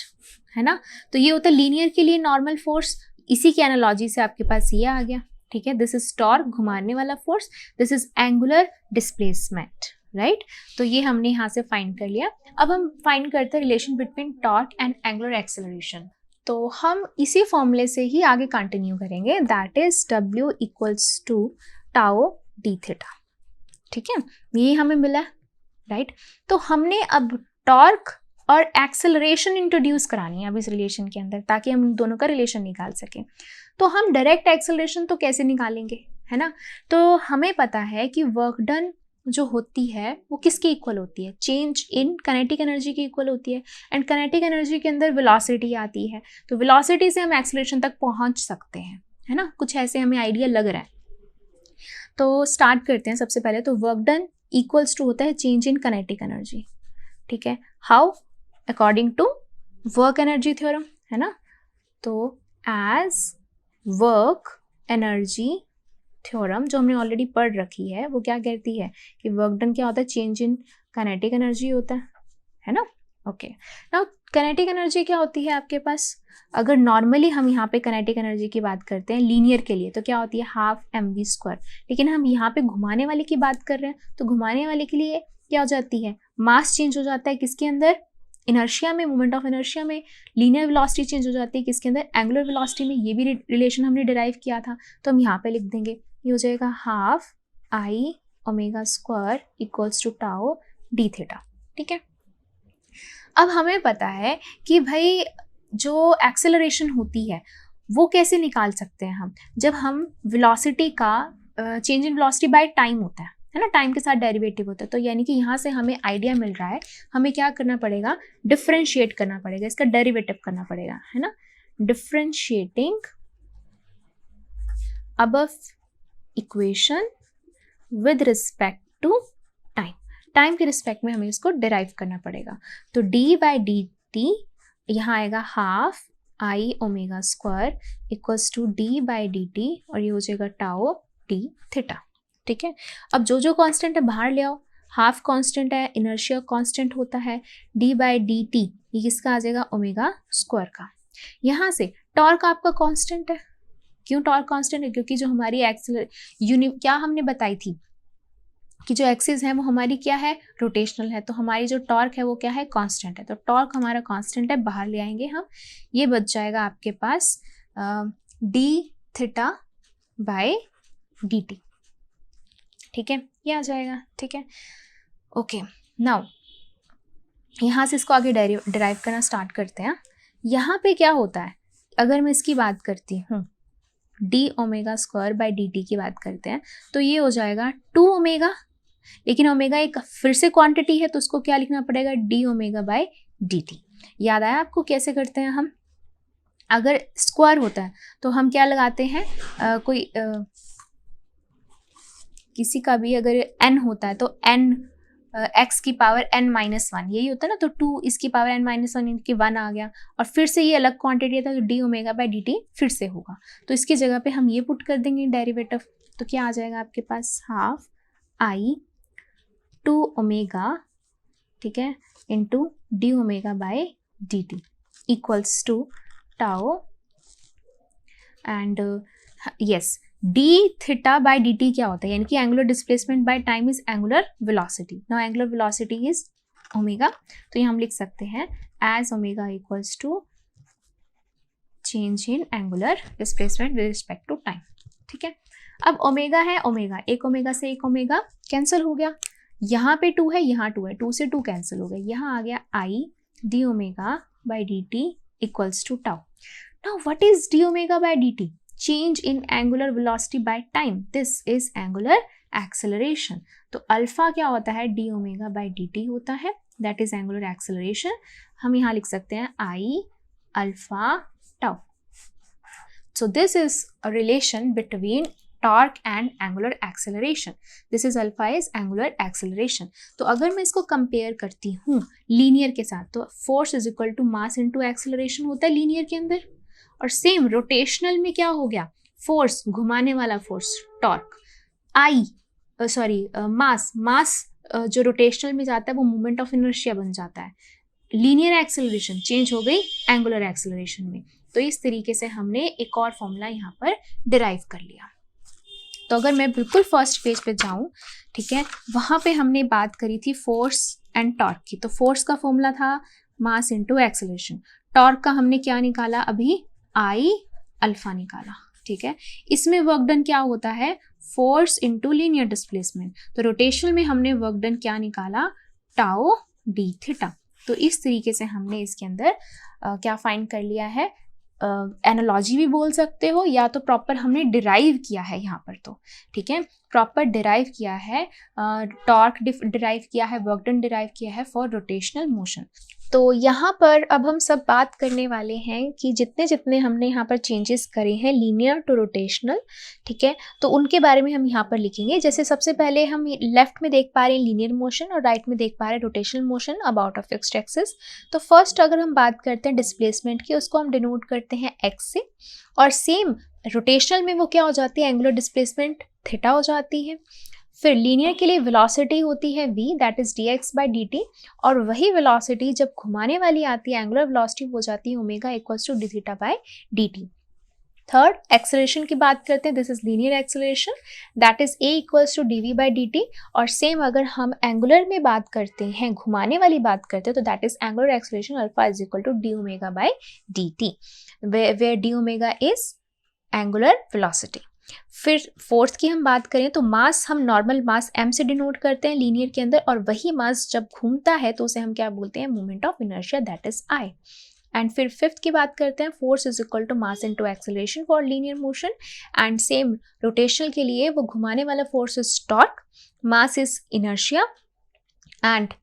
है ना। तो ये होता है लीनियर के लिए नॉर्मल फोर्स, इसी की एनालॉजी से आपके पास ये आ गया, ठीक है। दिस इज टॉर्क घुमाने वाला force, this is angular displacement, right. तो ये हमने यहाँ से फाइंड कर लिया। अब हम फाइंड करते हैं relation between torque and angular acceleration. तो हम इसी फॉर्मूले से ही आगे कंटिन्यू करेंगे, that is W equals to tau D theta, ठीक है, ये हमें मिला, राइट। तो हमने अब टॉर्क और एक्सेलरेशन इंट्रोड्यूस करानी है अब इस रिलेशन के अंदर, ताकि हम दोनों का रिलेशन निकाल सकें। तो हम डायरेक्ट एक्सेलरेशन तो कैसे निकालेंगे, है ना। तो हमें पता है कि वर्क डन जो होती है वो किसके इक्वल होती है, चेंज इन काइनेटिक एनर्जी के इक्वल होती है, एंड काइनेटिक एनर्जी के अंदर वेलोसिटी आती है। तो वेलोसिटी से हम एक्सेलरेशन तक पहुंच सकते हैं, है ना, कुछ ऐसे हमें आइडिया लग रहा है। तो स्टार्ट करते हैं। सबसे पहले तो वर्क डन इक्वल्स टू होता है चेंज इन काइनेटिक एनर्जी, ठीक है, how, according to work energy theorem, है ना। तो एज वर्क एनर्जी थ्योरम जो हमने ऑलरेडी पढ़ रखी है वो क्या कहती है कि वर्क डन क्या होता है, चेंज इन काइनेटिक एनर्जी होता है ना। ओके, नाउ काइनेटिक एनर्जी क्या होती है आपके पास, अगर नॉर्मली हम यहाँ पे काइनेटिक एनर्जी की बात करते हैं लीनियर के लिए तो क्या होती है, हाफ mv²। लेकिन हम यहाँ पे घुमाने वाले की बात कर रहे हैं, तो घुमाने वाले के लिए क्या हो जाती है, मास चेंज हो जाता है किसके अंदर, इनर्शिया में, मोमेंट ऑफ इनर्शिया में। लीनियर वेलोसिटी चेंज हो जाती है किसके अंदर, एंगुलर वेलोसिटी में। ये भी रिलेशन हमने डिराइव किया था, तो हम यहाँ पे लिख देंगे, ये हो जाएगा half I omega square equals to tau D theta, ठीक है। अब हमें पता है कि भाई जो एक्सेलरेशन होती है वो कैसे निकाल सकते हैं हम, जब हम वेलोसिटी का change in velocity by time होता है ना, टाइम के साथ डेरिवेटिव होता है। तो यानी कि यहाँ से हमें आइडिया मिल रहा है, हमें क्या करना पड़ेगा, डिफरेंशिएट करना पड़ेगा, इसका डेरिवेटिव करना पड़ेगा, है ना। Differentiating above equation with respect to time, time के रिस्पेक्ट में हमें इसको डिराइव करना पड़ेगा। तो डी बाई डी टी यहाँ आएगा half I omega square equals to D by D T, और ये हो जाएगा टाओ डी थीटा, ठीक है। अब जो जो कांस्टेंट है बाहर ले आओ, हाफ कांस्टेंट है, इनर्शिया कांस्टेंट होता है, डी बाई डी टी ये किसका आ जाएगा, ओमेगा स्क्वायर का। यहाँ से टॉर्क आपका कांस्टेंट है, क्यों टॉर्क कांस्टेंट है, क्योंकि जो हमारी क्या हमने बताई थी कि जो एक्सिस है वो हमारी क्या है, रोटेशनल है। तो हमारी जो टॉर्क है वो क्या है, कांस्टेंट है। तो टॉर्क हमारा कांस्टेंट है, बाहर ले आएंगे हम, ये बच जाएगा आपके पास D theta by D T, ठीक है, ये आ जाएगा, ठीक है। ओके, नाउ यहाँ से इसको आगे डिराइव करना स्टार्ट करते हैं। यहाँ पे क्या होता है, अगर मैं इसकी बात करती हूँ, D omega square by D T की बात करते हैं, तो ये हो जाएगा 2 ओमेगा, लेकिन ओमेगा एक फिर से क्वांटिटी है तो उसको क्या लिखना पड़ेगा, D omega by D T. याद आया आपको कैसे करते हैं हम, अगर स्क्वायर होता है तो हम क्या लगाते हैं, किसी का भी अगर n होता है तो n एक्स की पावर n माइनस वन, यही होता है ना, तो 2 इसकी पावर n माइनस वन इनकी 1 आ गया, और फिर से ये अलग क्वांटिटी था तो D omega by D T फिर से होगा, तो इसकी जगह पे हम ये पुट कर देंगे डेरिवेटिव, तो क्या आ जाएगा आपके पास हाफ आई 2 ओमेगा, ठीक है, into D omega by D T equals to tau and yes D theta by D T क्या होता है, यानी कि angular displacement by time is angular velocity. Now angular velocity is omega, तो ये हम लिख सकते हैं as omega equals to change in angular displacement with respect to time, ठीक है। अब ओमेगा है ओमेगा, एक ओमेगा से एक ओमेगा कैंसिल हो गया, यहाँ पे 2 है, यहाँ 2 है, 2 से 2 कैंसिल हो गया, यहाँ आ गया I D omega by D T equals to tau. Now what is D omega by D T? Change in angular velocity by time, this is angular acceleration. तो अल्फा क्या होता है, D omega by D T होता है, that is angular acceleration. हम यहाँ लिख सकते हैं आई alpha tau. So this is a relation between torque and angular acceleration. This is alpha is angular acceleration. तो अगर मैं इसको कंपेयर करती हूँ लीनियर के साथ, तो force is equal to mass into acceleration होता है लीनियर के अंदर, और सेम रोटेशनल में क्या हो गया, फोर्स घुमाने वाला फोर्स टॉर्क, आई मास जो रोटेशनल में जाता है वो मोमेंट ऑफ इनर्शिया बन जाता है, लीनियर एक्सेलरेशन चेंज हो गई एंगुलर एक्सेलरेशन में। तो इस तरीके से हमने एक और फॉर्मूला यहाँ पर डिराइव कर लिया। तो अगर मैं बिल्कुल फर्स्ट पेज पे जाऊँ, ठीक है, वहाँ पे हमने बात करी थी फोर्स एंड टॉर्क की। तो फोर्स का फॉर्मूला था मास इनटू एक्सेलरेशन, टॉर्क का हमने क्या निकाला अभी, आई अल्फा निकाला, ठीक है। इसमें वर्क डन क्या होता है, फोर्स इनटू लीनियर डिस्प्लेसमेंट। तो रोटेशनल में हमने वर्क डन क्या निकाला, टाओ डी थीटा। तो इस तरीके से हमने इसके अंदर क्या फाइंड कर लिया है, एनालॉजी भी बोल सकते हो, या तो प्रॉपर हमने डिराइव किया है यहाँ पर, तो ठीक है, प्रॉपर डिराइव किया है, टॉर्क डिराइव किया है, वर्क डन डिराइव किया है फॉर रोटेशनल मोशन। तो यहाँ पर अब हम सब बात करने वाले हैं कि जितने जितने हमने यहाँ पर चेंजेस करे हैं लीनियर टू रोटेशनल, ठीक है, तो उनके बारे में हम यहाँ पर लिखेंगे। जैसे सबसे पहले हम लेफ्ट में देख पा रहे हैं लीनियर मोशन और राइट में देख पा रहे हैं rotational motion about a fixed axis. तो फर्स्ट अगर हम बात करते हैं डिस्प्लेसमेंट की, उसको हम डिनोट करते हैं एक्स से, और सेम रोटेशनल में वो क्या हो जाती है, एंगुलर डिस्प्लेसमेंट थीटा हो जाती है। फिर लीनियर के लिए वेलोसिटी होती है v, that is dx by dt, और वही वेलोसिटी जब घुमाने वाली आती है एंगुलर वेलोसिटी हो जाती है omega equals to D theta by dt। Third acceleration की बात करते हैं, this is linear acceleration, that is a equals to dv by dt, और सेम अगर हम एंगुलर में बात करते हैं, घुमाने वाली बात करते हैं, तो that is angular acceleration alpha is equal to D omega by dt, where D omega is angular velocity. फिर फोर्थ की हम बात करें तो मास हम नॉर्मल मास m से डिनोट करते हैं लीनियर के अंदर, और वही मास जब घूमता है तो उसे हम क्या बोलते हैं, moment of inertia, that is I। And फिर फिफ्थ की बात करते हैं, force is equal to mass into acceleration for linear motion, and same rotational के लिए वो घुमाने वाला force is torque, mass is inertia, and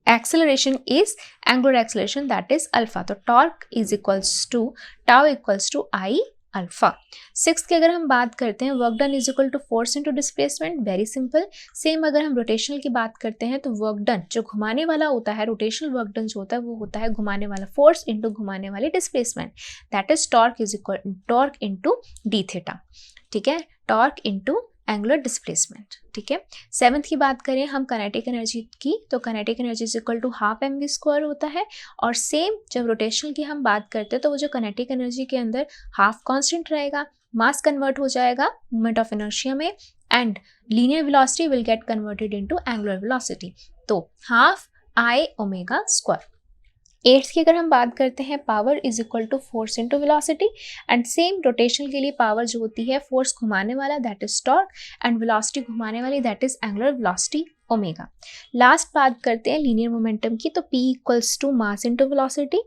acceleration is angular acceleration, that is alpha. तो torque is equals to tau equals to I alpha. Six की अगर हम बात करते हैं, work done is equal to force into displacement, very simple. Same अगर हम rotational की बात करते हैं तो वर्क डन जो घुमाने वाला होता है, रोटेशनल वर्क डन जो होता है वो होता है घुमाने वाला फोर्स इनटू घुमाने वाली displacement, that is torque is equal torque into D theta, ठीक है, टॉर्क इनटू एंगुलर डिस्प्लेसमेंट, ठीक है। सेवंथ की बात करें हम काइनेटिक एनर्जी की, तो kinetic energy is equal to half M V square होता है, और सेम जब रोटेशनल की हम बात करते हैं तो वो जो काइनेटिक एनर्जी के अंदर हाफ कांस्टेंट रहेगा, मास कन्वर्ट हो जाएगा मोमेंट ऑफ इनर्शिया में, and linear velocity will get converted into angular velocity, तो half I omega square. Eighth की अगर हम बात करते हैं, power is equal to force into velocity, and same rotational के लिए पावर जो होती है फोर्स घुमाने वाला that is torque, and velocity घुमाने वाली that is angular velocity omega. Last बात करते हैं लीनियर मोमेंटम की, तो P equals to mass into velocity,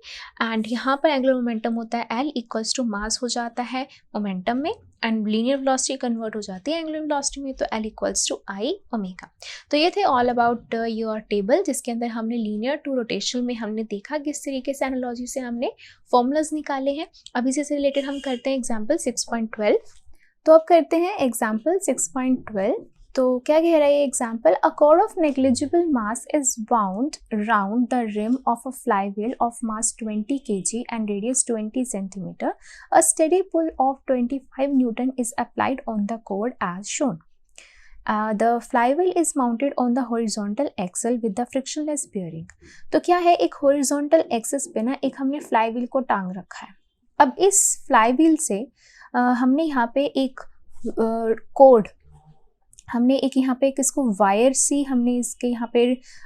and यहाँ पर एंगुलर मोमेंटम होता है L इक्वल्स टू मास हो जाता है मोमेंटम में, एंड लीनियर वेलोसिटी कन्वर्ट हो जाती है एंगुलर वेलोसिटी में, तो L equals to I omega. तो ये थे ऑल अबाउट योर टेबल, जिसके अंदर हमने लीनियर टू रोटेशनल में हमने देखा किस तरीके से एनालॉजी से हमने फॉर्मूलाज निकाले हैं। अभी से रिलेटेड हम करते हैं एग्जाम्पल 6.12। तो अब करते हैं एग्जाम्पल 6.12, तो क्या कह रहा है ये example, a cord of negligible mass is bound round the rim of a flywheel of mass 20 kg and radius 20 centimeter. A steady pull of 25 newton is applied on the cord as shown. The flywheel is mounted on the horizontal axle with the frictionless bearing. तो क्या है, एक horizontal axis पे ना एक हमने flywheel को टांग रखा है. अब इस flywheel से हमने यहाँ पे एक कोड, हमने एक यहाँ पे एक इसको वायर सी हमने इसके यहाँ पे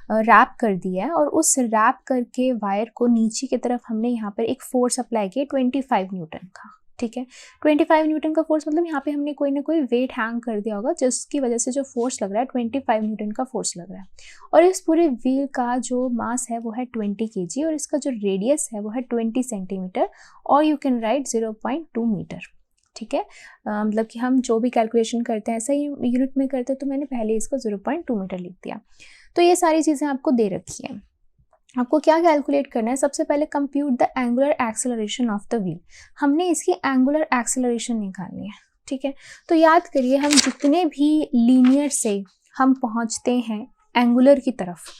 रैप कर दिया है और उस रैप करके वायर को नीचे की तरफ हमने यहाँ पर एक फोर्स अप्लाई किया 25 न्यूटन का. ठीक है, 25 न्यूटन का फोर्स मतलब यहाँ पे हमने कोई ना कोई वेट हैंग कर दिया होगा जिसकी वजह से जो फोर्स लग रहा है 25 न्यूटन का फोर्स लग रहा है. और इस पूरे व्हील का जो मास है वो है 20 kg और इसका जो रेडियस है वो है 20 सेंटीमीटर और यू कैन राइट 0.2 मीटर. ठीक है, मतलब कि हम जो भी कैलकुलेशन करते हैं ऐसा ही यूनिट में करते हैं, तो मैंने पहले इसको 0.2 मीटर लिख दिया. तो ये सारी चीज़ें आपको दे रखी हैं. आपको क्या कैलकुलेट करना है, सबसे पहले compute the angular acceleration of the wheel. हमने इसकी एंगुलर एक्सेलरेशन निकालनी है. ठीक है, तो याद करिए हम जितने भी लीनियर से हम पहुंचते हैं एंगुलर की तरफ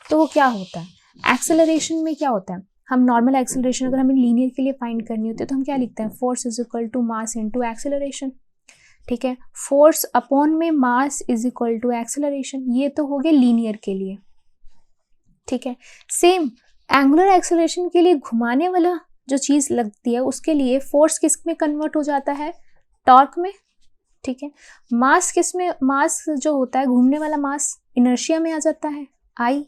तो वो क्या होता है, एक्सेलरेशन में क्या होता है, हम नॉर्मल एक्सेलरेशन अगर हमें लीनियर के लिए फाइंड करनी होती है तो हम क्या लिखते हैं, force is equal to mass into acceleration. ठीक है, फोर्स अपॉन में mass is equal to acceleration, ये तो हो गया लीनियर के लिए. ठीक है, सेम एंगुलर एक्सेलरेशन के लिए घुमाने वाला जो चीज़ लगती है उसके लिए फोर्स किस में कन्वर्ट हो जाता है, टॉर्क में. ठीक है, मास किस में, मास जो होता है घूमने वाला मास इनर्शिया में आ जाता है आई,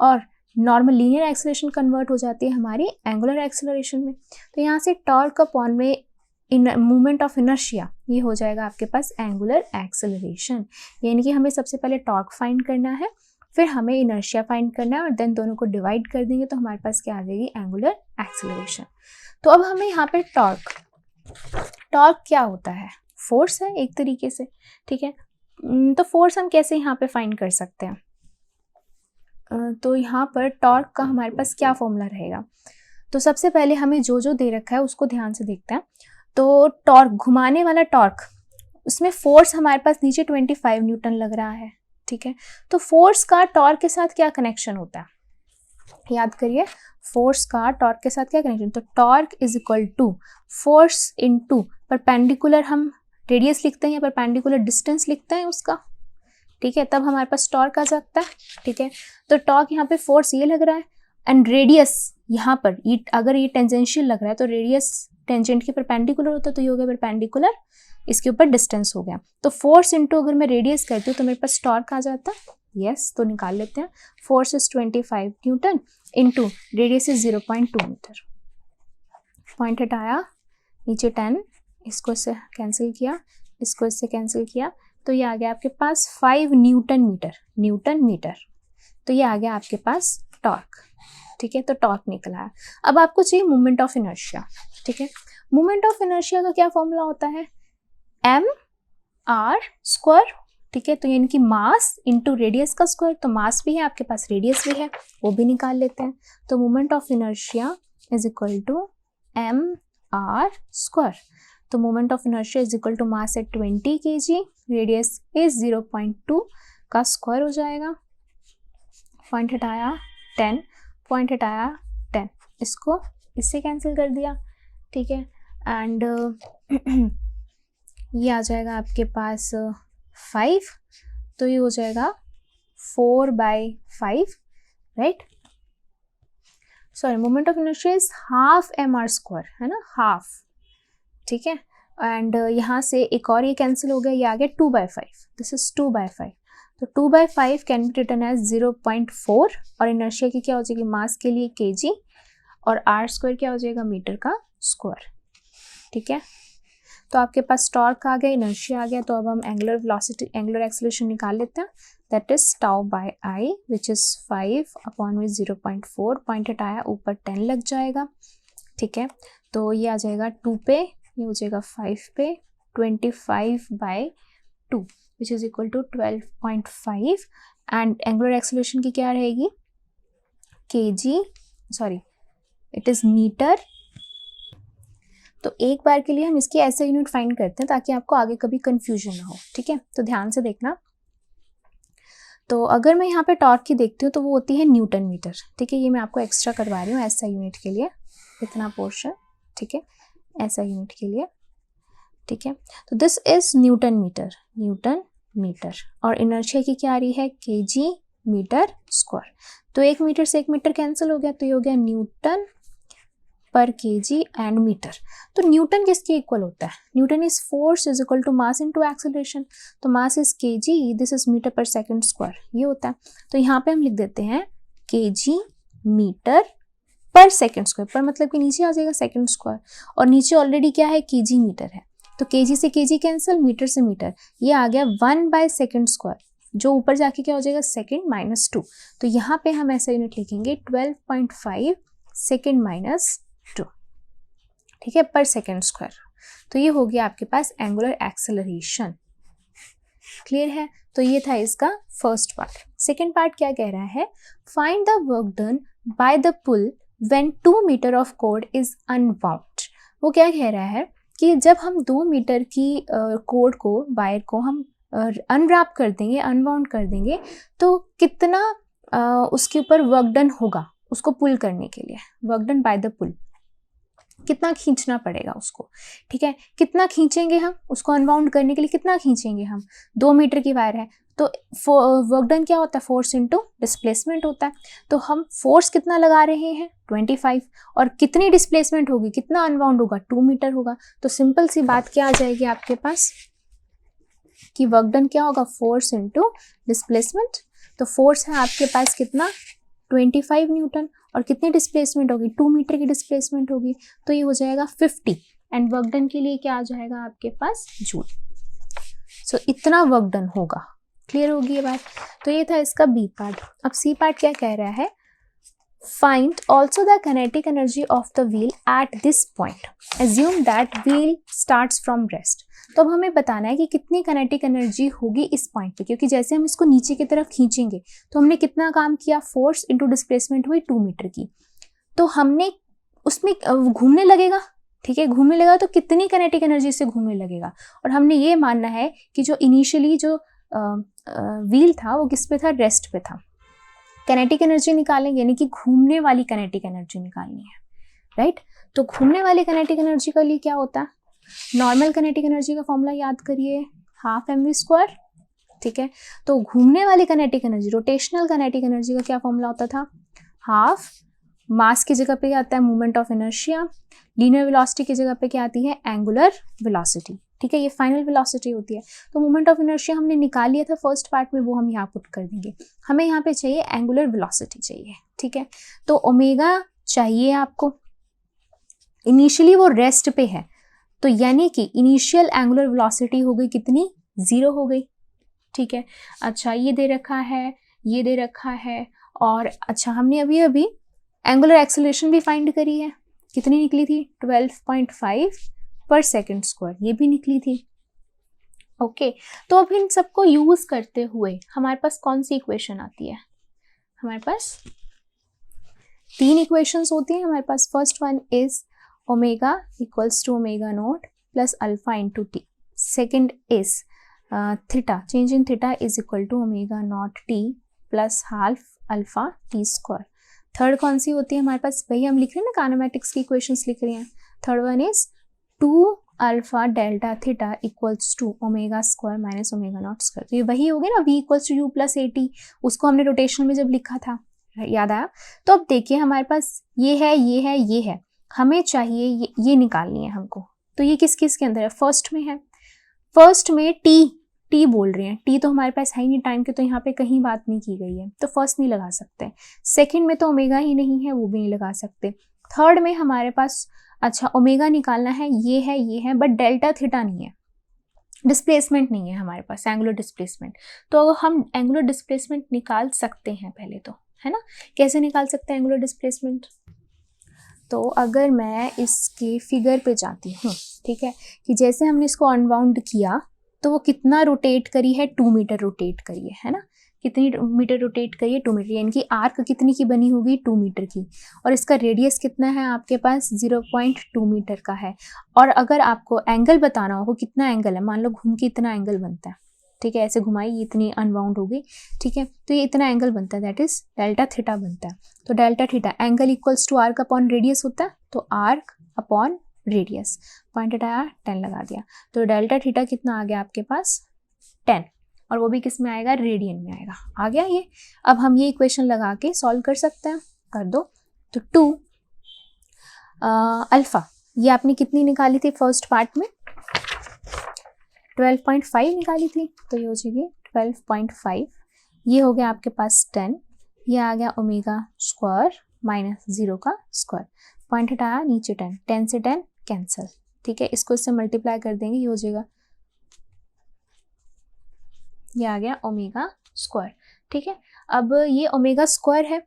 और नॉर्मल लीनियर एक्सेलरेशन कन्वर्ट हो जाती है हमारी एंगुलर एक्सेलरेशन में. तो यहाँ से टॉर्क अपॉन में इन मूवमेंट ऑफ इनर्शिया ये हो जाएगा आपके पास एंगुलर एक्सेलरेशन. यानी कि हमें सबसे पहले टॉर्क फाइंड करना है, फिर हमें इनर्शिया फाइंड करना है और देन दोनों को डिवाइड कर देंगे तो हमारे पास क्या आ जाएगी, एंगुलर एक्सेलरेशन. तो अब हमें यहाँ पे टॉर्क क्या होता है, फोर्स है एक तरीके से. ठीक है, तो फोर्स हम कैसे यहाँ पे फाइंड कर सकते हैं, तो यहाँ पर टॉर्क का हमारे पास क्या फॉर्मूला रहेगा. तो सबसे पहले हमें जो जो दे रखा है उसको ध्यान से देखते हैं. तो टॉर्क, घुमाने वाला टॉर्क, उसमें फोर्स हमारे पास नीचे 25 न्यूटन लग रहा है. ठीक है, तो फोर्स का टॉर्क के साथ क्या कनेक्शन होता है, याद करिए, फोर्स का टॉर्क के साथ क्या कनेक्शन, तो torque is equal to force into perpendicular, हम रेडियस लिखते हैं या परपेंडिकुलर डिस्टेंस लिखते हैं उसका. ठीक है, तब हमारे पास टॉर्क आ सकता है. ठीक है, तो टॉर्क यहाँ पे फोर्स ये लग रहा है एंड रेडियस यहाँ पर ये अगर ये टेंजेंशियल लग रहा है तो रेडियस टेंजेंट के परपेंडिकुलर होता है तो ये हो गया परपेंडिकुलर, इसके ऊपर डिस्टेंस हो गया. तो फोर्स इनटू अगर मैं रेडियस करती हूँ तो मेरे पास टॉर्क आ जाता है. यस, तो निकाल लेते हैं. Force is 25 newton into radius is 0.2 metre. Point हटाया, नीचे 10, इसको इससे कैंसिल किया, इसको इससे कैंसिल किया, तो ये आ गया आपके पास 5 न्यूटन मीटर. तो ये आ गया आपके पास टॉर्क. ठीक है, तो टॉर्क निकला है. अब आपको चाहिए मोमेंट ऑफ इनर्शिया. ठीक है, मोमेंट ऑफ इनर्शिया का क्या फॉर्मूला होता है, एम आर स्क्वायर. ठीक है, तो यानी कि मास इनटू रेडियस का स्क्वायर, तो मास भी है आपके पास, रेडियस भी है, वो भी निकाल लेते हैं. तो moment of inertia is equal to M R square. तो moment of inertia is equal to mass at 20 kg, radius is 0.2 का स्क्वायर हो जाएगा. पॉइंट हटाया 10, पॉइंट हटाया 10, इसको इससे कैंसिल कर दिया. ठीक है, एंड ये आ जाएगा आपके पास 5, तो ये हो जाएगा 4/5, right. Sorry, moment of inertia is half mr square, है ना, हाफ. ठीक है, एंड यहाँ से एक और ये कैंसिल हो गया, ये आ गया 2/5, दिस इज 2/5. तो 2/5 कैन बी रिटन एज 0.4 और इनर्शिया की क्या हो जाएगी, मास के लिए kg और r स्क्वायर क्या हो जाएगा, मीटर का स्क्वायर. ठीक है, तो आपके पास टॉर्क आ गया, इनर्शिया आ गया. तो अब हम एंगुलर वेलोसिटी, एंगुलर एक्सेलरेशन निकाल लेते हैं. That is tau by I which is 5 upon में 0.4. पॉइंट हटाया, ऊपर 10 लग जाएगा. ठीक है, तो ये आ जाएगा 2 पे, ये हो जाएगा 5 पे, 25/2 which is equal to 12.5. And angular acceleration की क्या रहेगी, kg, sorry it is metre. तो एक बार के लिए हम इसकी ऐसे यूनिट फाइंड करते हैं ताकि आपको आगे कभी कंफ्यूजन ना हो. ठीक है, तो ध्यान से देखना. तो अगर मैं यहाँ पे टॉर्क की देखती हूँ तो वो होती है न्यूटन मीटर, ठीक है। ये मैं आपको एक्स्ट्रा करवा रही हूँ ऐसा यूनिट के लिए, इतना पोर्शन, ठीक है, ऐसा यूनिट के लिए, ठीक है। तो दिस इज न्यूटन मीटर, और इनर्शिया की क्या आ रही है, केजी मीटर स्क्वायर। तो 1 मीटर से 1 मीटर कैंसिल हो गया, तो ये हो गया न्यूटन पर केजी एंड मीटर। तो न्यूटन किसके इक्वल होता है, newton is force is equal to mass into acceleration. तो mass is kg, this is metre पर सेकंड स्क्वायर, ये होता है। तो यहाँ पे हम लिख देते हैं केजी मीटर पर सेकंड स्क्वायर, पर मतलब कि नीचे आ जाएगा सेकंड स्क्वायर, और नीचे ऑलरेडी क्या है, केजी मीटर है। तो केजी से केजी कैंसिल, मीटर से मीटर, ये आ गया 1/सेकंड स्क्वायर, जो ऊपर जाके क्या हो जाएगा, सेकंड माइनस 2। तो यहाँ पे हम ऐसा यूनिट लिखेंगे 12.5 सेकंड माइनस 2, ठीक है, पर सेकंड स्क्वायर। तो ये हो गया आपके पास एंगुलर एक्सेलरेशन। क्लियर है। तो ये था इसका फर्स्ट पार्ट। सेकंड पार्ट क्या कह रहा है, find the work done by the pull when 2 metre of cord is unbound. वो क्या कह रहा है कि जब हम 2 मीटर की कॉर्ड को, वायर को हम अनरैप कर देंगे, अनबाउंड कर देंगे, तो कितना उसके ऊपर वर्क डन होगा, उसको पुल करने के लिए, वर्क डन बाय द पुल, कितना खींचना पड़ेगा उसको, ठीक है। कितना खींचेंगे हम उसको अनबाउंड करने के लिए, कितना खींचेंगे हम, 2 मीटर की वायर है, तो वर्क डन क्या होता है, फोर्स इनटू डिस्प्लेसमेंट होता है। तो हम फोर्स कितना लगा रहे हैं, 25, और कितनी डिस्प्लेसमेंट होगी, कितना अनबाउंड होगा, 2 मीटर होगा। तो सिंपल सी बात क्या आ जाएगी आपके पास कि वर्क डन क्या होगा, फोर्स इनटू डिस्प्लेसमेंट। तो फोर्स है आपके पास कितना, 25 न्यूटन, और कितनी डिस्प्लेसमेंट होगी, 2 मीटर की डिस्प्लेसमेंट होगी, तो ये हो जाएगा 50, एंड वर्क डन के लिए क्या आ जाएगा आपके पास, जूल। सो इतना वर्क डन होगा। क्लियर होगी ये बात। तो ये था इसका बी पार्ट। अब सी पार्ट क्या कह रहा है, find also the kinetic energy of the wheel at this point, assume that wheel starts from rest. तो अब हमें बताना है कि कितनी काइनेटिक एनर्जी होगी इस पॉइंट पे, क्योंकि जैसे हम इसको नीचे की तरफ खींचेंगे तो हमने कितना काम किया, फोर्स इंटू डिस्प्लेसमेंट हुई 2 मीटर की, तो हमने उसमें घूमने लगेगा, ठीक है, घूमने लगेगा तो कितनी काइनेटिक एनर्जी से घूमने लगेगा। और हमने ये मानना है कि जो इनिशियली जो व्हील था वो किस पे था, रेस्ट पे था। काइनेटिक एनर्जी निकालेंगे, यानी कि घूमने वाली काइनेटिक एनर्जी निकालनी है, राइट। तो घूमने वाली काइनेटिक एनर्जी के लिए क्या होता है, नॉर्मल काइनेटिक एनर्जी का फॉर्मूला याद करिए, 12 mv², ठीक है। तो घूमने वाली kinetic energy, rotational kinetic energy का क्या फॉर्मूला होता था, 12 मास की जगह पे क्या आता है, moment of inertia, linear velocity की जगह पे क्या आती है, एंगुलर वेलोसिटी, ठीक है, ये फाइनल वेलोसिटी होती है। तो मोमेंट ऑफ इनर्शिया हमने निकाल लिया था फर्स्ट पार्ट में, वो हम यहाँ पुट कर देंगे। हमें यहाँ पे चाहिए एंगुलर वेलोसिटी चाहिए, ठीक है। तो ओमेगा चाहिए आपको, इनिशियली वो रेस्ट पे है, तो यानी कि इनिशियल एंगुलर वेलोसिटी हो गई कितनी, 0 हो गई, ठीक है। अच्छा ये दे रखा है, ये दे रखा है, और अच्छा हमने अभी अभी एंगुलर एक्सेलरेशन भी फाइंड करी है, कितनी निकली थी, 12.5 पर सेकंड स्क्वायर, ये भी निकली थी। ओके, तो अब इन सबको यूज करते हुए हमारे पास कौन सी इक्वेशन आती है, हमारे पास 3 इक्वेशंस होती हैं हमारे पास। First one is omega equals to omega not plus alpha into T. Second is theta, change in theta is equal to omega not T plus half alpha T square. Third कौन सी होती है हमारे पास, वही हम लिख रहे हैं ना, काइनेमेटिक्स की इक्वेशंस लिख रहे हैं। Third one is 2 alpha delta theta equals to omega square minus omega naught square. तो ये वही हो गया ना, v equals to U plus A T, उसको हमने रोटेशनल में जब लिखा था, याद आया। तो अब देखिए हमारे पास ये है, ये है, ये है, हमें चाहिए ये निकालनी है हमको। तो ये किस किस के अंदर है, फर्स्ट में है, फर्स्ट में टी बोल रहे हैं, टी तो हमारे पास है ही नहीं टाइम के, तो यहाँ पे कहीं बात नहीं की गई है, तो फर्स्ट नहीं लगा सकते। सेकंड में तो ओमेगा ही नहीं है, वो भी नहीं लगा सकते। थर्ड में हमारे पास अच्छा ओमेगा निकालना है, ये है, बट डेल्टा थीटा नहीं है, डिस्प्लेसमेंट नहीं है हमारे पास, एंगुलर डिस्प्लेसमेंट। तो हम एंगुलर डिस्प्लेसमेंट निकाल सकते हैं पहले तो, है ना। कैसे निकाल सकते हैं एंगुलर डिस्प्लेसमेंट, तो अगर मैं इसके फिगर पे जाती हूँ, ठीक है, कि जैसे हमने इसको अनबाउंड किया तो वो कितना रोटेट करी है, 2 मीटर रोटेट करी है ना, कितनी मीटर रोटेट करी है, 2 मीटर, यानी कि आर्क कितनी की बनी होगी, 2 मीटर की, और इसका रेडियस कितना है आपके पास, 0.2 मीटर का है। और अगर आपको एंगल बताना हो कितना एंगल है, मान लो घूम के इतना एंगल बनता है, ठीक है, ऐसे घुमाई, ये इतनी अनबाउंड हो गई, ठीक है, तो ये इतना एंगल बनता है, दैट इज डेल्टा थीटा बनता है। तो delta theta angle equals to arc upon radius होता है, तो आर्क अपॉन रेडियस, पॉइंट हटाया 10 लगा दिया, तो डेल्टा थीटा कितना आ गया आपके पास 10, और वो भी किस में आएगा, रेडियन में आएगा। आ गया ये। अब हम ये इक्वेशन लगा के सॉल्व कर सकते हैं, कर दो। तो 2 अल्फा, ये आपने कितनी निकाली थी फर्स्ट पार्ट में, 12.5 निकाली थी, तो ये हो जाएगी 12.5, ये हो गया आपके पास 10, ये आ गया ओमेगा स्क्वायर माइनस 0 का स्क्वायर, पॉइंट हटाया नीचे 10, 10 से 10 कैंसिल, ठीक है, इसको इससे मल्टीप्लाई कर देंगे, ये हो जाएगा, ये आ गया ओमेगा स्क्वायर, ठीक है। अब ये ओमेगा स्क्वायर है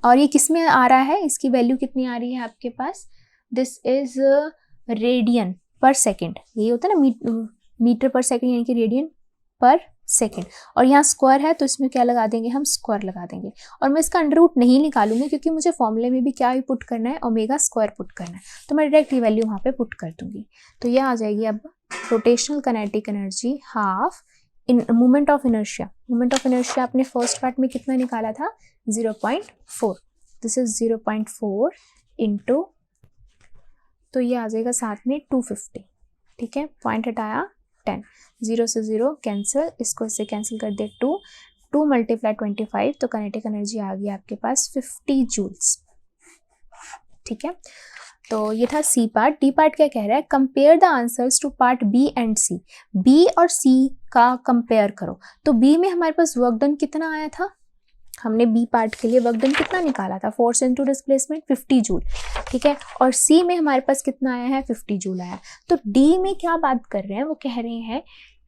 और ये किस में आ रहा है, इसकी वैल्यू कितनी आ रही है आपके पास, दिस इज रेडियन पर सेकेंड, ये होता है ना मीटर पर सेकेंड यानी कि रेडियन पर सेकेंड, और यहाँ स्क्वायर है तो इसमें क्या लगा देंगे, हम स्क्वायर लगा देंगे, और मैं इसका अंडर रूट नहीं निकालूंगी क्योंकि मुझे फॉर्मूले में भी क्या ही पुट करना है, ओमेगा स्क्वायर पुट करना है, तो मैं डायरेक्ट ये वैल्यू वहाँ पे पुट कर दूंगी, तो ये आ जाएगी अब rotational kinetic energy half in moment of inertia. Moment of inertia आपने फर्स्ट पार्ट में कितना निकाला था, 0.4, दिस इज 0.4 इंटू, तो ये आ जाएगा साथ में 250, ठीक है, पॉइंट हटाया 10, 0 से 0 कैंसिल, इसको इससे कैंसिल कर दे 2 मल्टीप्लाई 25, तो काइनेटिक एनर्जी आ गई आपके पास 50 जूल्स, ठीक है। तो ये था सी पार्ट। डी पार्ट क्या कह रहा है, compare the answers to part B and C, B और सी का कंपेयर करो, तो बी में हमारे पास वर्क डन कितना आया था, हमने बी पार्ट के लिए वर्क डन कितना निकाला था, फोर्स इनटू डिस्प्लेसमेंट 50 जूल, ठीक है, और सी में हमारे पास कितना आया है, 50 जूल आया। तो डी में क्या बात कर रहे हैं, वो कह रहे हैं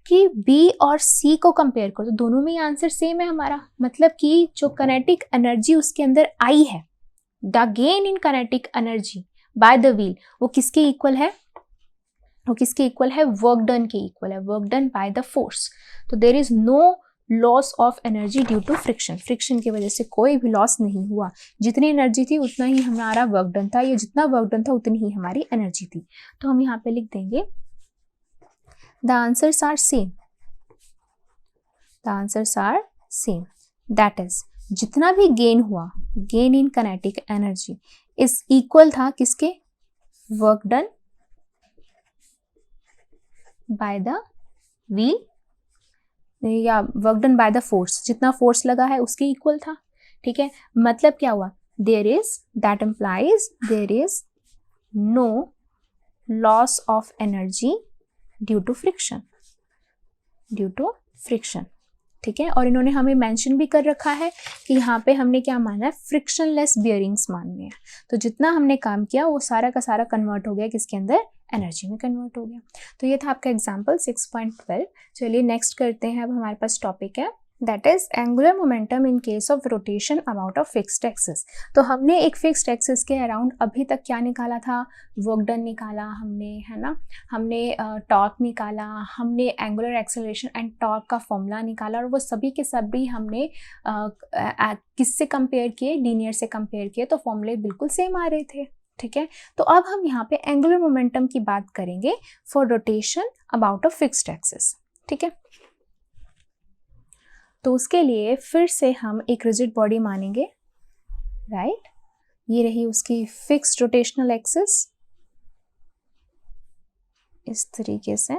कि बी और सी को कंपेयर करो, तो दोनों में आंसर सेम है हमारा, मतलब कि जो काइनेटिक एनर्जी उसके अंदर आई है, the gain in kinetic energy by the wheel, वो किसके इक्वल है, वो किसके इक्वल है, वर्क डन के इक्वल है, work done by the force. तो there is no loss of energy due to friction, friction की वजह से कोई भी लॉस नहीं हुआ, जितनी एनर्जी थी उतना ही हमारा वर्क डन था, ये जितना वर्क डन था उतनी ही हमारी एनर्जी थी। तो हम यहाँ पे लिख देंगे the answers are same, the answers are same, that is जितना भी गेन हुआ, gain in kinetic energy is equal था किसके, work done by the wheel या work done by the force, जितना फोर्स लगा है उसके इक्वल था, ठीक है। मतलब क्या हुआ, there is, that implies there is no loss of energy due to friction, due to friction, ठीक है। और इन्होंने हमें मेंशन भी कर रखा है कि यहाँ पे हमने क्या माना है, फ्रिक्शनलेस बियरिंग्स मानने हैं, तो जितना हमने काम किया वो सारा का सारा कन्वर्ट हो गया किसके अंदर, एनर्जी में कन्वर्ट हो गया। तो ये था आपका एग्जाम्पल 6.12। चलिए नेक्स्ट करते हैं, अब हमारे पास टॉपिक है that is angular momentum in case of rotation about of fixed axis. तो हमने एक फिक्स्ड एक्सिस के अराउंड अभी तक क्या निकाला था, वर्क डन निकाला हमने, है ना, हमने टॉर्क निकाला, हमने एंगुलर एक्सेलरेशन एंड टॉर्क का फॉर्मूला निकाला, और वो सभी के सभी हमने किससे कंपेयर किए, लीनियर से कंपेयर किए, तो फॉर्मूले बिल्कुल सेम आ रहे थे, ठीक है। तो अब हम यहाँ पे एंगुलर मोमेंटम की बात करेंगे for rotation about of fixed axis, ठीक है। तो उसके लिए फिर से हम एक रिजिड बॉडी मानेंगे, राइट, ये रही उसकी फिक्स्ड रोटेशनल एक्सिस इस तरीके से,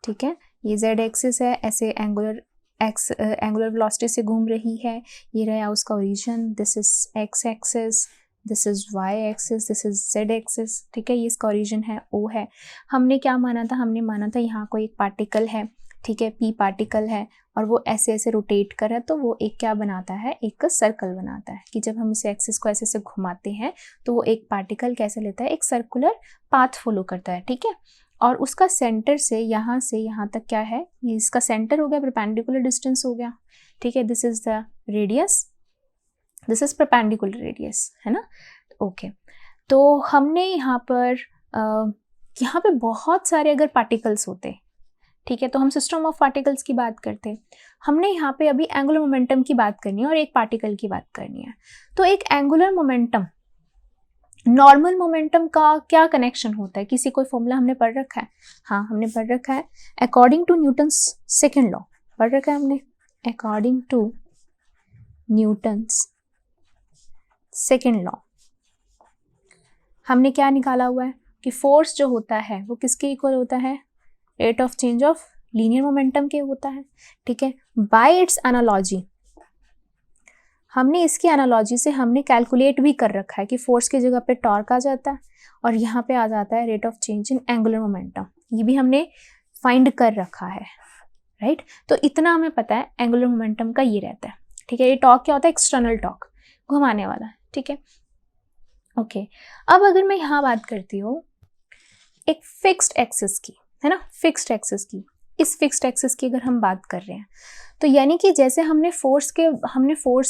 ठीक है, ये जेड एक्सिस है, ऐसे एंगुलर वेलोसिटी से घूम रही है, ये रहा उसका origin, this is X axis, this is Y axis, this is Z axis, ठीक है, ये इसका ओरिजिन है, ओ है। हमने क्या माना था, हमने माना था यहाँ कोई एक पार्टिकल है, ठीक है, पी पार्टिकल है, और वो ऐसे ऐसे रोटेट कर रहा है, तो वो एक क्या बनाता है, एक सर्कल बनाता है, कि जब हम इसे एक्सिस को ऐसे ऐसे घुमाते हैं तो वो एक पार्टिकल कैसे लेता है, एक सर्कुलर पाथ फॉलो करता है, ठीक है। और उसका सेंटर से यहाँ तक क्या है, ये इसका सेंटर हो गया, परपेंडिकुलर डिस्टेंस हो गया, ठीक है, this is the radius, this is perpendicular radius, है ना, ओके। तो हमने यहाँ पे बहुत सारे अगर पार्टिकल्स होते, ठीक है, तो हम सिस्टम ऑफ पार्टिकल्स की बात करते हैं, हमने यहाँ पे अभी एंगुलर मोमेंटम की बात करनी है और एक पार्टिकल की बात करनी है। तो एक एंगुलर मोमेंटम नॉर्मल मोमेंटम का क्या कनेक्शन होता है, किसी कोई फॉर्मूला हमने पढ़ रखा है? हाँ हमने पढ़ रखा है, according to Newton's second law पढ़ रखा है हमने, according to Newton's second law हमने क्या निकाला हुआ है कि फोर्स जो होता है वो किसके इक्वल होता है, rate of change of linear momentum के होता है, ठीक है। बाय इट्स एनालॉजी, हमने इसकी एनालॉजी से हमने कैलकुलेट भी कर रखा है कि फोर्स की जगह पे टॉर्क आ जाता है और यहाँ पे आ जाता है rate of change in angular momentum, ये भी हमने फाइंड कर रखा है, राइट। तो इतना हमें पता है एंगुलर मोमेंटम का ये रहता है, ठीक है। ये टॉर्क क्या होता है, एक्सटर्नल टॉर्क, घुमाने वाला, ठीक है, ओके। अब अगर मैं यहाँ बात करती हूँ एक फिक्स्ड एक्सिस की, है ना, फिक्स्ड एक्सिस की, इस फिक्स्ड एक्सिस की अगर हम बात कर रहे हैं तो यानी कि जैसे हमने फोर्स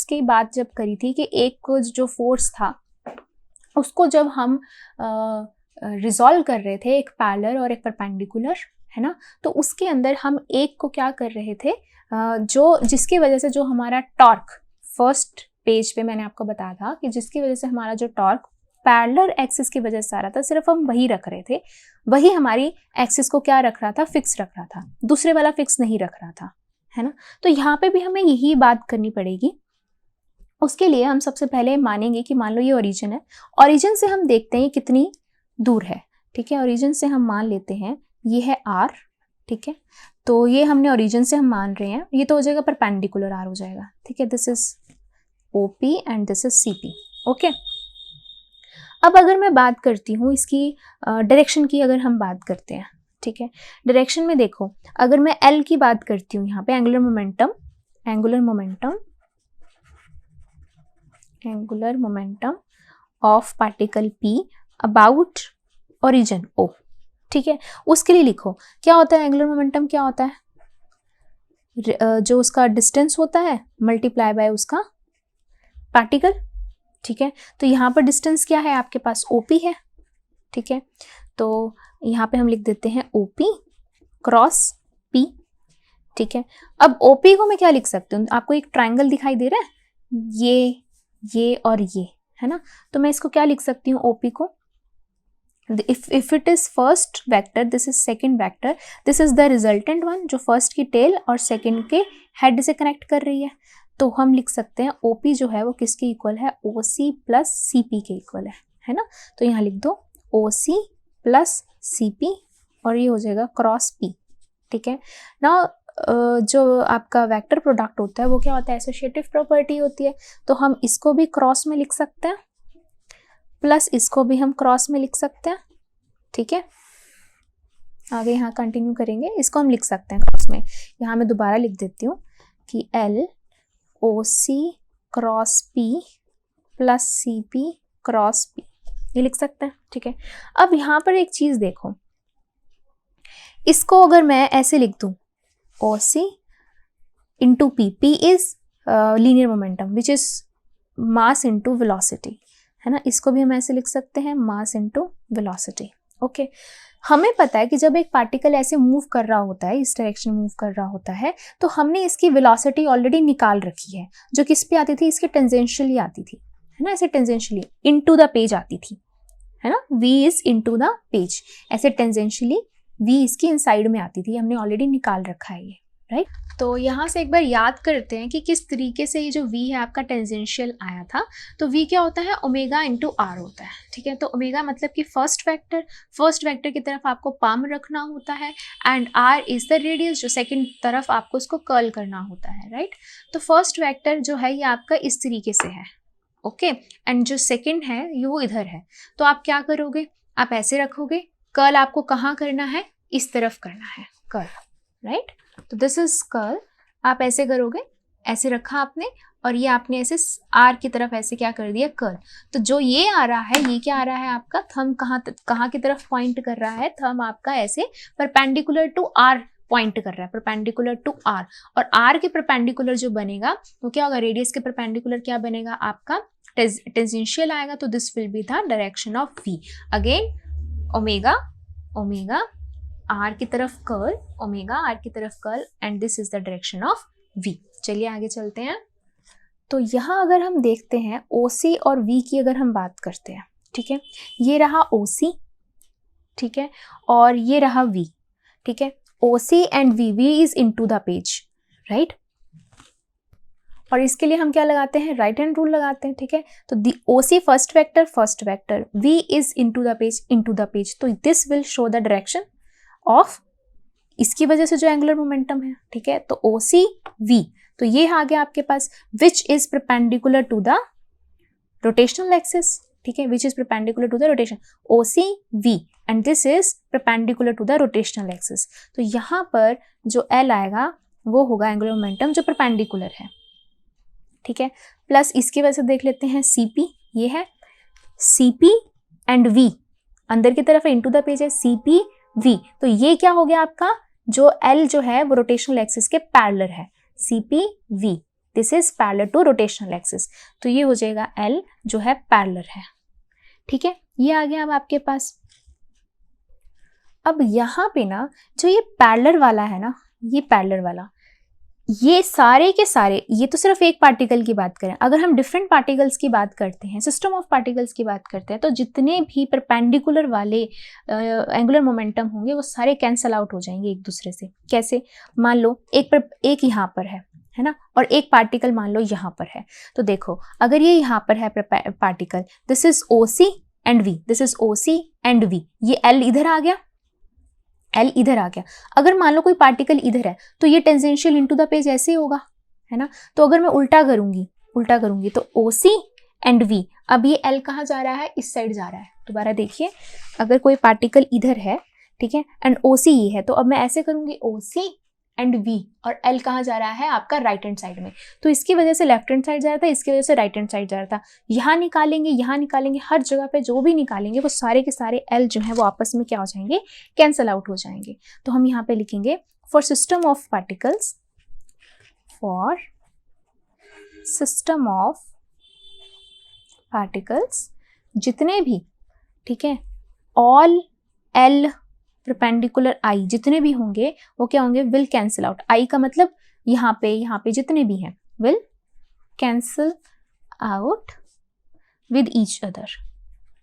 की बात जब करी थी कि एक जो फोर्स था उसको जब हम रिजॉल्व कर रहे थे, एक पैरेलल और एक परपेंडिकुलर, है ना, तो उसके अंदर हम एक को क्या कर रहे थे, जो जिसकी वजह से जो हमारा टॉर्क, फर्स्ट पेज पे मैंने आपको बताया था कि जिसकी वजह से हमारा जो टॉर्क पैरेलल एक्सिस की वजह से आ रहा था, सिर्फ हम वही रख रहे थे, वही हमारी एक्सिस को क्या रख रहा था, फिक्स रख रहा था, दूसरे वाला फिक्स नहीं रख रहा था, है ना। तो यहाँ पे भी हमें यही बात करनी पड़ेगी। उसके लिए हम सबसे पहले मानेंगे कि मान लो ये ओरिजिन है, ओरिजिन से हम देखते हैं कितनी दूर है, ठीक है। ओरिजिन से हम मान लेते हैं ये है R, ठीक है, तो ये हमने ओरिजिन से हम मान रहे हैं, ये तो हो जाएगा परपेंडिकुलर R हो जाएगा, ठीक है। This is OP and this is CP, okay. अब अगर मैं बात करती हूँ इसकी डायरेक्शन की, अगर हम बात करते हैं, ठीक है, डायरेक्शन में देखो, अगर मैं L की बात करती हूँ यहाँ पे, angular momentum of particle P about origin O, ठीक है, उसके लिए लिखो क्या होता है एंगुलर मोमेंटम, क्या होता है, जो उसका डिस्टेंस होता है मल्टीप्लाई बाय उसका पार्टिकल, ठीक है। तो यहाँ पर डिस्टेंस क्या है आपके पास, OP है, ठीक है। तो यहाँ पे हम लिख देते हैं OP क्रॉस P, ठीक है। अब OP को मैं क्या लिख सकती हूँ, आपको एक ट्राइंगल दिखाई दे रहा है, ये और ये, है ना, तो मैं इसको क्या लिख सकती हूँ, OP को, if it is first vector, this is second vector, this is the resultant one, जो फर्स्ट की टेल और सेकंड के हेड से कनेक्ट कर रही है, तो हम लिख सकते हैं OP जो है वो किसके इक्वल है, OC प्लस CP के इक्वल है ना। तो यहाँ लिख दो OC प्लस CP और ये हो जाएगा क्रॉस P, ठीक है ना। जो आपका वेक्टर प्रोडक्ट होता है वो क्या होता है, एसोसिएटिव प्रॉपर्टी होती है, तो हम इसको भी क्रॉस में लिख सकते हैं प्लस इसको भी हम क्रॉस में लिख सकते हैं, ठीक है। आगे यहाँ कंटिन्यू करेंगे, इसको हम लिख सकते हैं क्रॉस में, यहाँ मैं दोबारा लिख देती हूँ कि LOC cross P plus CP cross P, ये लिख सकते हैं, ठीक है। अब यहाँ पर एक चीज देखो, इसको अगर मैं ऐसे लिख दूं OC into P is linear momentum which is mass into velocity, है ना, इसको भी हम ऐसे लिख सकते हैं मास इंटू वेलोसिटी, ओके। हमें पता है कि जब एक पार्टिकल ऐसे मूव कर रहा होता है, इस डायरेक्शन में मूव कर रहा होता है, तो हमने इसकी वेलोसिटी ऑलरेडी निकाल रखी है, जो किस पे आती थी, इसके टेंजेंशियली आती थी, है ना, ऐसे टेंजेंशियली इनटू द पेज आती थी, है ना, V is into the page, ऐसे टेंजेंशियली V इसकी इनसाइड में आती थी, हमने ऑलरेडी निकाल रखा है ये, राइट। तो यहाँ से एक बार याद करते हैं कि किस तरीके से ये जो V है आपका टेंजेंशियल आया था। तो V क्या होता है, ओमेगा इंटू R होता है, ठीक है। तो ओमेगा मतलब कि फर्स्ट वेक्टर की तरफ आपको पाम रखना होता है, and R is the radius, जो सेकंड तरफ आपको उसको कर्ल करना होता है, राइट। तो फर्स्ट वेक्टर जो है ये आपका इस तरीके से है, ओके, एंड जो सेकंड है ये वो इधर है, तो आप क्या करोगे, आप ऐसे रखोगे, कर्ल आपको कहाँ करना है, इस तरफ करना है कर्ल, राइट। तो दिस इज कर्ल, आप ऐसे करोगे, ऐसे रखा आपने, और ये आपने ऐसे R की तरफ ऐसे क्या कर दिया, कर्ल। तो जो ये आ रहा है, ये क्या आ रहा है आपका, थंब कहाँ की तरफ पॉइंट कर रहा है, थंब आपका ऐसे परपेंडिकुलर टू R पॉइंट कर रहा है, परपेंडिकुलर टू R, और R के परपेंडिकुलर जो बनेगा वो क्या होगा, रेडियस के परपेंडिकुलर क्या बनेगा आपका, टेंजेंशियल आएगा, तो this will be the direction of V, again omega R की तरफ कर्ल, ओमेगा R की तरफ curl, and this is the direction of V। चलिए आगे चलते हैं। तो यहाँ अगर हम देखते हैं OC और V की अगर हम बात करते हैं, ठीक है, ये रहा OC, ठीक है, और ये रहा V, ठीक है, OC and V is into the page, right. और इसके लिए हम क्या लगाते हैं, राइट हैंड रूल लगाते हैं, ठीक है। तो the OC first vector, V is into the page, तो this will show the direction of, इसकी वजह से जो एंगुलर मोमेंटम है, ठीक है। तो OC V, तो ये आ गया आपके पास which is perpendicular to the rotational axis, ठीक है, which is perpendicular to the rotation, OC V and this is perpendicular to the rotational axis. तो यहाँ पर जो L आएगा वो होगा एंगुलर मोमेंटम जो परपेंडिकुलर है, ठीक है। प्लस इसकी वजह से देख लेते हैं CP, ये है CP एंड V, अंदर की तरफ इनटू द पेज है CP V, तो ये क्या हो गया आपका, जो L जो है वो रोटेशनल एक्सिस के पैरेलल है, CP V, this is parallel to rotational axis, तो ये हो जाएगा L जो है पैरेलल है, ठीक है। ये आ गया अब आपके पास। अब यहाँ पे ना जो ये पैरेलल वाला है ना, ये पैरेलल वाला, ये सारे के सारे, ये तो सिर्फ एक पार्टिकल की बात करें, अगर हम डिफरेंट पार्टिकल्स की बात करते हैं, सिस्टम ऑफ पार्टिकल्स की बात करते हैं, तो जितने भी परपेंडिकुलर वाले एंगुलर मोमेंटम होंगे वो सारे कैंसल आउट हो जाएंगे एक दूसरे से। कैसे, मान लो एक यहाँ पर है ना, और एक पार्टिकल मान लो यहाँ पर है, तो देखो अगर ये यहाँ पर है particle, this is OC and V, this is OC and V, ये L इधर आ गया, L इधर आ गया। अगर मान लो कोई पार्टिकल इधर है तो ये टेंजेंशियल इनटू द पेज ऐसे ही होगा, है ना। तो अगर मैं उल्टा करूंगी तो OC एंड V, अब ये L कहाँ जा रहा है, इस साइड जा रहा है। दोबारा देखिए, अगर कोई पार्टिकल इधर है, ठीक है, एंड OC ये है, तो अब मैं ऐसे करूंगी OC एंड V, और L कहाँ जा रहा है आपका राइट हैंड साइड में, तो इसकी वजह से लेफ्ट हैंड साइड जा रहा था, इसकी वजह से राइट हैंड साइड जा रहा था। यहाँ निकालेंगे, हर जगह पे जो भी निकालेंगे वो सारे के सारे L जो है वो आपस में क्या हो जाएंगे, कैंसल आउट हो जाएंगे। तो हम यहाँ पे लिखेंगे फॉर सिस्टम ऑफ पार्टिकल्स, जितने भी, ठीक है, ऑल L परपेंडिकुलर I जितने भी होंगे वो क्या होंगे, विल कैंसिल आउट। I का मतलब यहाँ पे जितने भी हैं will cancel out with each other,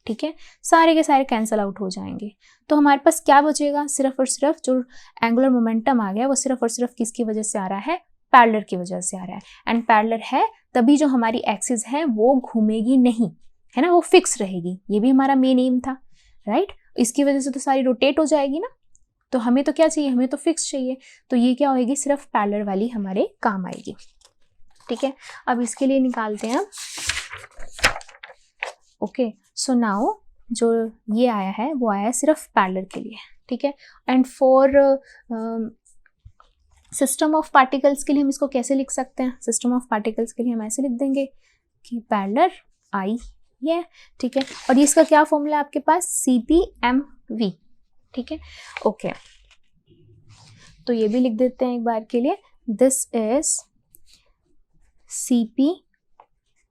ठीक है, सारे के सारे कैंसिल आउट हो जाएंगे। तो हमारे पास क्या बचेगा, सिर्फ और सिर्फ जो एंगुलर मोमेंटम आ गया वो सिर्फ और सिर्फ किसकी वजह से आ रहा है, पैरेलल की वजह से आ रहा है। एंड पैरेलल है तभी जो हमारी एक्सिस है वो घूमेगी नहीं, है ना, वो फिक्स रहेगी, ये भी हमारा मेन एम था, राइट। इसकी वजह से तो सारी रोटेट हो जाएगी ना, तो हमें तो क्या चाहिए, हमें तो फिक्स चाहिए, तो ये क्या होगी, सिर्फ पैरेलल वाली हमारे काम आएगी, ठीक है। अब इसके लिए निकालते हैं, ओके। सो नाउ जो ये आया है वो आया है सिर्फ पैरेलल के लिए, ठीक है। And for system of particles के लिए हम इसको कैसे लिख सकते हैं, सिस्टम ऑफ पार्टिकल्स के लिए हम ऐसे लिख देंगे कि पैरेलल I ये, ठीक है, और इसका क्या फॉर्मूला है आपके पास, CPMV, ठीक है, ओके। तो ये भी लिख देते हैं एक बार के लिए, दिस इज CP,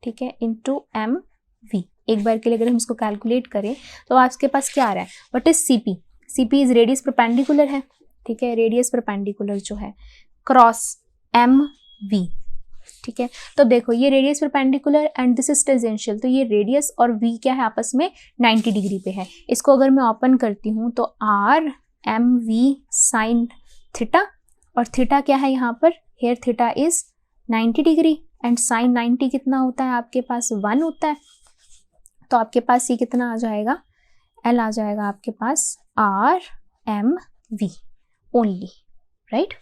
ठीक है, इंटू MV। एक बार के लिए अगर हम इसको कैलकुलेट करें तो आपके पास क्या आ रहा है, what is CP, CP is radius perpendicular है, ठीक है, रेडियस परपेंडिकुलर जो है क्रॉस MV, ठीक है। तो देखो ये radius perpendicular and this is tangential, तो ये रेडियस और V क्या है आपस में 90 डिग्री पे है। इसको अगर मैं ओपन करती हूँ तो RMV साइन थीटा, और थीटा क्या है यहाँ पर, here theta is 90 degree and sine 90 कितना होता है आपके पास, 1 होता है। तो आपके पास ये कितना आ जाएगा, L आ जाएगा आपके पास RMV ओनली, राइट।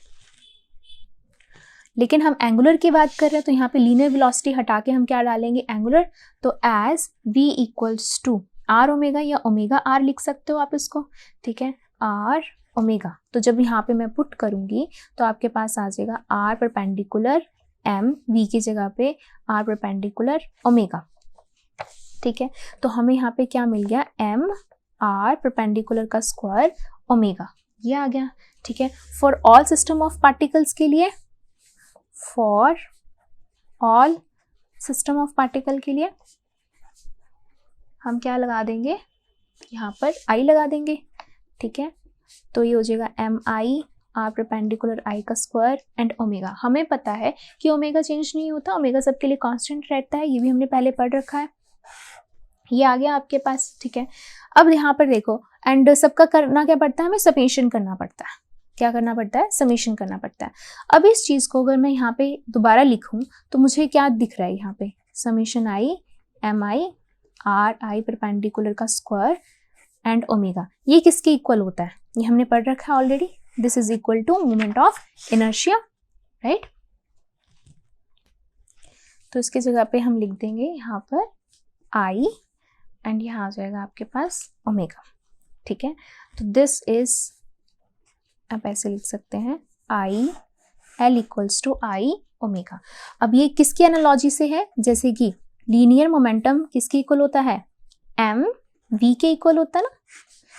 लेकिन हम एंगुलर की बात कर रहे हैं तो यहाँ पे लीनियर वेलोसिटी हटा के हम क्या डालेंगे, एंगुलर। तो as V equals to R omega या ओमेगा R लिख सकते हो आप इसको, ठीक है, R ओमेगा। तो जब यहाँ पे मैं पुट करूंगी तो आपके पास आ जाएगा R परपेंडिकुलर M, V की जगह पे R परपेंडिकुलर ओमेगा, ठीक है। तो हमें यहाँ पे क्या मिल गया, M R परपेंडिकुलर का स्क्वायर ओमेगा, ये आ गया, ठीक है। For all system of particles के लिए, for all system of particle के लिए हम क्या लगा देंगे, यहाँ पर I लगा देंगे, ठीक है। तो ये हो जाएगा MI R परपेंडिकुलर I का स्क्वायर एंड ओमेगा। हमें पता है कि ओमेगा चेंज नहीं होता, ओमेगा सबके लिए कांस्टेंट रहता है, ये भी हमने पहले पढ़ रखा है, ये आ गया आपके पास, ठीक है। अब यहाँ पर देखो, एंड सबका करना क्या पड़ता है, हमें समेशन करना पड़ता है। क्या करना पड़ता है, समेशन करना पड़ता है। अब इस चीज को अगर मैं यहाँ पे दोबारा लिखूं तो मुझे क्या दिख रहा है यहाँ पे, summation I am I R I perpendicular का स्क्वायर एंड ओमेगा। ये किसके इक्वल होता है, ये हमने पढ़ रखा है already. This is equal to moment of inertia, right. तो इसकी जगह पे हम लिख देंगे यहाँ पर आई एंड यहाँ आ जाएगा आपके पास ओमेगा, ठीक है। तो दिस इज, आप ऐसे लिख सकते हैं I L equals to I omega. अब ये किसकी एनालॉजी से है, जैसे कि लीनियर मोमेंटम किसके इक्वल होता है, एम वी के इक्वल होता है ना।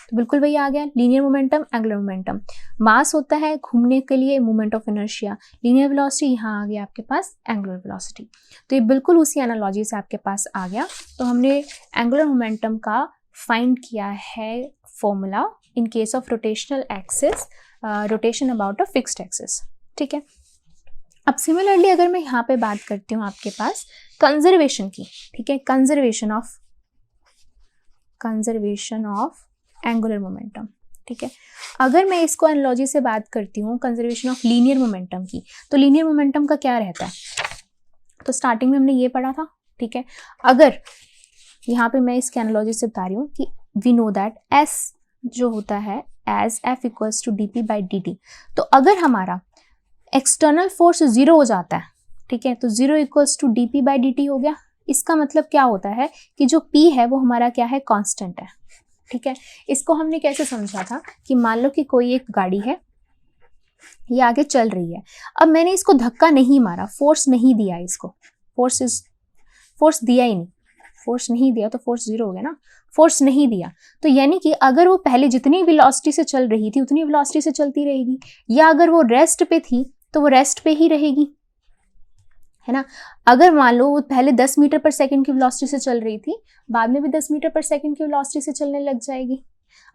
तो बिल्कुल वही आ गया, लीनियर मोमेंटम एंगुलर मोमेंटम। मास होता है घूमने के लिए moment of inertia, linear velocity यहाँ आ गया आपके पास एंगुलर वेलोसिटी। तो ये बिल्कुल उसी एनालॉजी से आपके पास आ गया। तो हमने एंगुलर मोमेंटम का फाइंड किया है formula in case of rotational axis, rotation about a fixed axis, ठीक है। अब सिमिलरली अगर मैं यहाँ पे बात करती हूँ आपके पास कंजर्वेशन की, ठीक है, कंजर्वेशन ऑफ एंगुलर मोमेंटम, ठीक है। अगर मैं इसको एनालॉजी से बात करती हूँ कंजर्वेशन ऑफ लीनियर मोमेंटम की, तो लीनियर मोमेंटम का क्या रहता है, तो स्टार्टिंग में हमने ये पढ़ा था, ठीक है। अगर यहाँ पे मैं इसके एनालॉजी से बता रही हूँ कि वी नो दैट एस जो होता है as F equals to D P by D T. तो अगर हमारा एक्सटर्नल फोर्स 0 हो जाता है, ठीक है, तो 0 equals to D P by D T हो गया। इसका मतलब क्या होता है कि जो P है वो हमारा क्या है, कांस्टेंट है, ठीक है। इसको हमने कैसे समझा था कि मान लो कि कोई एक गाड़ी है, ये आगे चल रही है। अब मैंने इसको धक्का नहीं मारा, फोर्स नहीं दिया इसको, फोर्स दिया ही नहीं, फोर्स नहीं दिया तो फोर्स 0 हो गया ना, फोर्स नहीं दिया। तो यानी कि अगर वो पहले जितनी वेलोसिटी से चल रही थी उतनी वेलोसिटी से चलती रहेगी, या अगर वो रेस्ट पे थी तो वो रेस्ट पे ही रहेगी, है ना। अगर मान लो वो पहले 10 मीटर पर सेकंड की वेलोसिटी से चल रही थी, बाद में भी 10 मीटर पर सेकंड की वेलोसिटी से चलने लग जाएगी।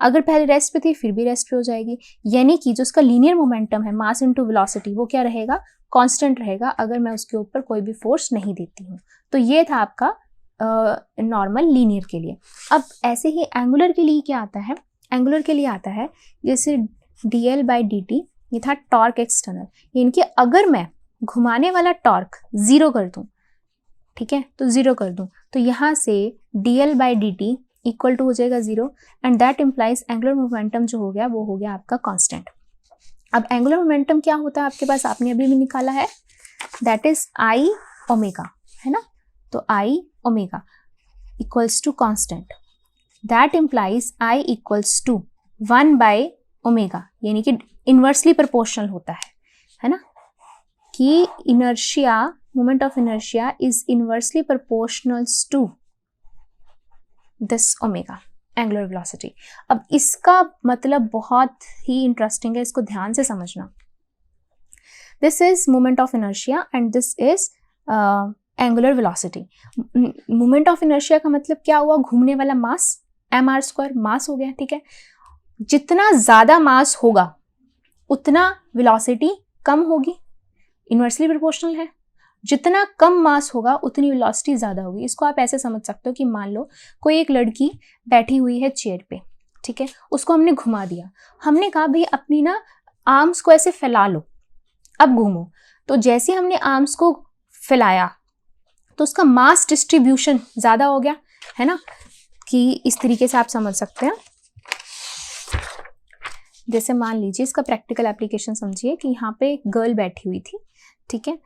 अगर पहले रेस्ट पे थी फिर भी रेस्ट पे हो जाएगी। यानी कि जो उसका लीनियर मोमेंटम है, मास इनटू वेलोसिटी, वो क्या रहेगा, कांस्टेंट रहेगा अगर मैं उसके ऊपर कोई भी फोर्स नहीं देती हूँ। तो ये था आपका नॉर्मल लीनियर के लिए। अब ऐसे ही एंगुलर के लिए क्या आता है, एंगुलर के लिए आता है जैसे dl बाई dt, ये था टॉर्क एक्सटर्नल। यानी कि अगर मैं घुमाने वाला टॉर्क 0 कर दूं, ठीक है, तो 0 कर दूं, तो यहाँ से dl by dt equal to हो जाएगा 0 and that implies angular momentum जो हो गया वो हो गया आपका कांस्टेंट। अब एंगुलर मोमेंटम क्या होता है आपके पास, आपने अभी भी निकाला है, दैट इज आई ओमेगा, है ना। तो I omega equals to constant, that implies I equals to 1 by omega, यानी कि इनवर्सली प्रोपोर्शनल होता है ना, कि inertia, moment of inertia is inversely proportional to this omega angular velocity. अब इसका मतलब बहुत ही इंटरेस्टिंग है, इसको ध्यान से समझना। This is moment of inertia and this is angular velocity. Moment of inertia का मतलब क्या हुआ, घूमने वाला मास, एम आर स्क्वायर मास हो गया, ठीक है। जितना ज्यादा मास होगा उतना वेलोसिटी कम होगी, इनवर्सली प्रोपोर्शनल है। जितना कम मास होगा उतनी वेलोसिटी ज्यादा होगी। इसको आप ऐसे समझ सकते हो कि मान लो कोई एक लड़की बैठी हुई है चेयर पे, ठीक है, उसको हमने घुमा दिया, हमने कहा भाई अपनी ना आर्म्स को ऐसे फैला लो, अब घूमो। तो जैसे हमने आर्म्स को फैलाया तो उसका मास डिस्ट्रीब्यूशन ज्यादा हो गया, है ना, कि इस तरीके से आप समझ सकते हैं। जैसे मान लीजिए, इसका प्रैक्टिकल एप्लीकेशन समझिए कि यहाँ पे एक गर्ल बैठी हुई थी, ठीक है,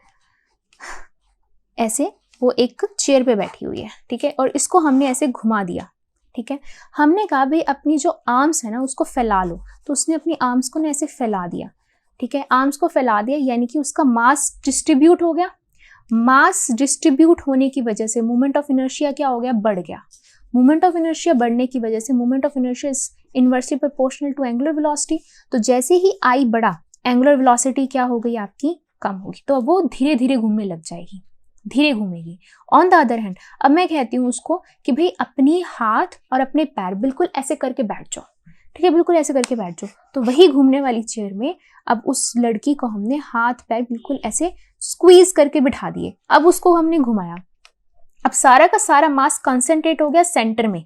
ऐसे वो एक चेयर पे बैठी हुई है, ठीक है, और इसको हमने ऐसे घुमा दिया, ठीक है। हमने कहा भाई अपनी जो आर्म्स है ना उसको फैला लो, तो उसने अपनी आर्म्स को ना ऐसे फैला दिया, ठीक है, आर्म्स को फैला दिया, यानी कि उसका मास डिस्ट्रीब्यूट हो गया। मास डिस्ट्रीब्यूट होने की वजह से मोमेंट ऑफ इनर्शिया क्या हो गया, बढ़ गया। मोमेंट ऑफ इनर्शिया बढ़ने की वजह से moment of inertia is inversely proportional to angular velocity. तो जैसे ही आई बढ़ा, एंगुलर वेलोसिटी क्या हो गई आपकी, कम होगी, तो अब वो धीरे धीरे घूमने लग जाएगी, धीरे घूमेगी। ऑन द अदर हैंड अब मैं कहती हूँ उसको कि भाई अपनी हाथ और अपने पैर बिल्कुल ऐसे करके बैठ जाओ, ठीक है, बिल्कुल ऐसे करके बैठ जाओ, तो वही घूमने वाली चेयर में अब उस लड़की को हमने हाथ पैर बिल्कुल ऐसे स्क्वीज करके बिठा दिए। अब उसको हमने घुमाया, अब सारा का सारा मास कंसंट्रेट हो गया सेंटर में,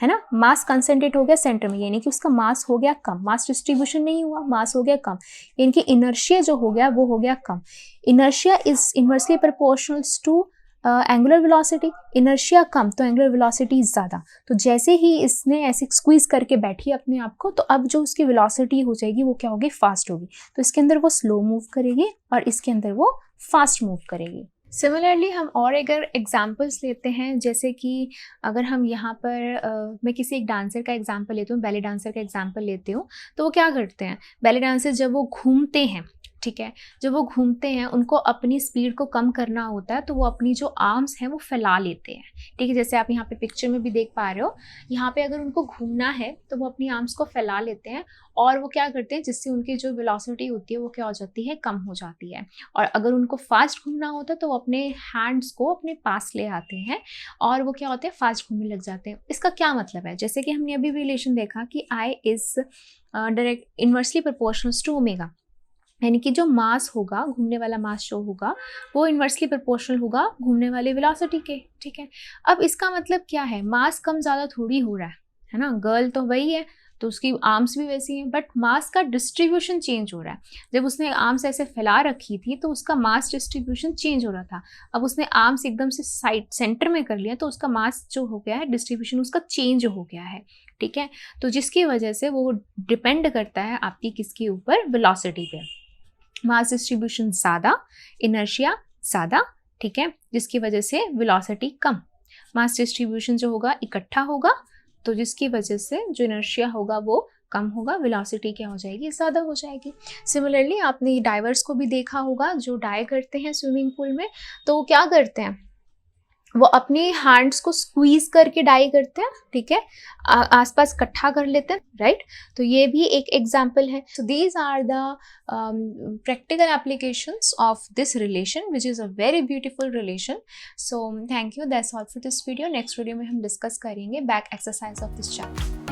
है ना, मास कंसंट्रेट हो गया सेंटर में, यानी कि उसका मास हो गया कम, मास डिस्ट्रीब्यूशन नहीं हुआ, मास हो गया कम, यानी कि इनर्शिया जो हो गया वो हो गया कम। Inertia is inversely proportional to angular velocity, inertia कम तो एंगुलर वेलोसिटी ज़्यादा। तो जैसे ही इसने ऐसे स्क्वीज करके बैठी अपने आप को, तो अब जो उसकी वेलोसिटी हो जाएगी वो क्या होगी, फास्ट होगी। तो इसके अंदर वो स्लो मूव करेगी और इसके अंदर वो फास्ट मूव करेगी। सिमिलरली हम और अगर एग्जाम्पल्स लेते हैं, जैसे कि अगर हम यहाँ पर मैं किसी एक डांसर का एग्जाम्पल लेती हूँ, बैले डांसर का एग्जाम्पल लेती हूँ, तो वो क्या करते हैं, बैले डांसर जब वो घूमते हैं, ठीक है, जब वो घूमते हैं उनको अपनी स्पीड को कम करना होता है, तो वो अपनी जो आर्म्स हैं वो फैला लेते हैं, ठीक है, जैसे आप यहाँ पे पिक्चर में भी देख पा रहे हो, यहाँ पे अगर उनको घूमना है तो वो अपनी आर्म्स को फैला लेते हैं और वो क्या करते हैं, जिससे उनकी जो वेलोसिटी होती है वो क्या हो जाती है, कम हो जाती है। और अगर उनको फास्ट घूमना होता है तो वो अपने हैंड्स को अपने पास ले आते हैं और वो क्या होते हैं, फास्ट घूमने लग जाते हैं। इसका क्या मतलब है, जैसे कि हमने अभी रिलेशन देखा कि I is direct inversely proportional to omega, यानी कि जो मास होगा, घूमने वाला मास जो होगा वो इन्वर्सली प्रोपोर्शनल होगा घूमने वाले वेलोसिटी के, ठीक है। अब इसका मतलब क्या है, मास कम ज़्यादा थोड़ी हो रहा है ना, गर्ल तो वही है तो उसकी आर्म्स भी वैसी हैं, बट मास का डिस्ट्रीब्यूशन चेंज हो रहा है। जब उसने आर्म्स ऐसे फैला रखी थी तो उसका मास डिस्ट्रीब्यूशन चेंज हो रहा था, अब उसने आर्म्स एकदम से साइड सेंटर में कर लिया तो उसका मास जो हो गया है, डिस्ट्रीब्यूशन उसका चेंज हो गया है, ठीक है। तो जिसकी वजह से वो डिपेंड करता है आपकी किसके ऊपर, वेलोसिटी पे। मास डिस्ट्रीब्यूशन ज़्यादा, इनर्शिया ज़्यादा, ठीक है, जिसकी वजह से वेलोसिटी कम। मास डिस्ट्रीब्यूशन जो होगा इकट्ठा होगा, तो जिसकी वजह से जो इनर्शिया होगा वो कम होगा, वेलोसिटी क्या हो जाएगी, ज़्यादा हो जाएगी। सिमिलरली आपने डाइवर्स को भी देखा होगा, जो डाई करते हैं स्विमिंग पूल में, तो वो क्या करते हैं, वो अपने हैंड्स को स्क्वीज करके डाई करते हैं, ठीक है, आसपास इकट्ठा कर लेते हैं, राइट। तो ये भी एक एग्जाम्पल है। So these are the practical applications of this relation which is a very beautiful relation. So thank you, that's all for this video. Next video में हम डिस्कस करेंगे back exercise of this chapter.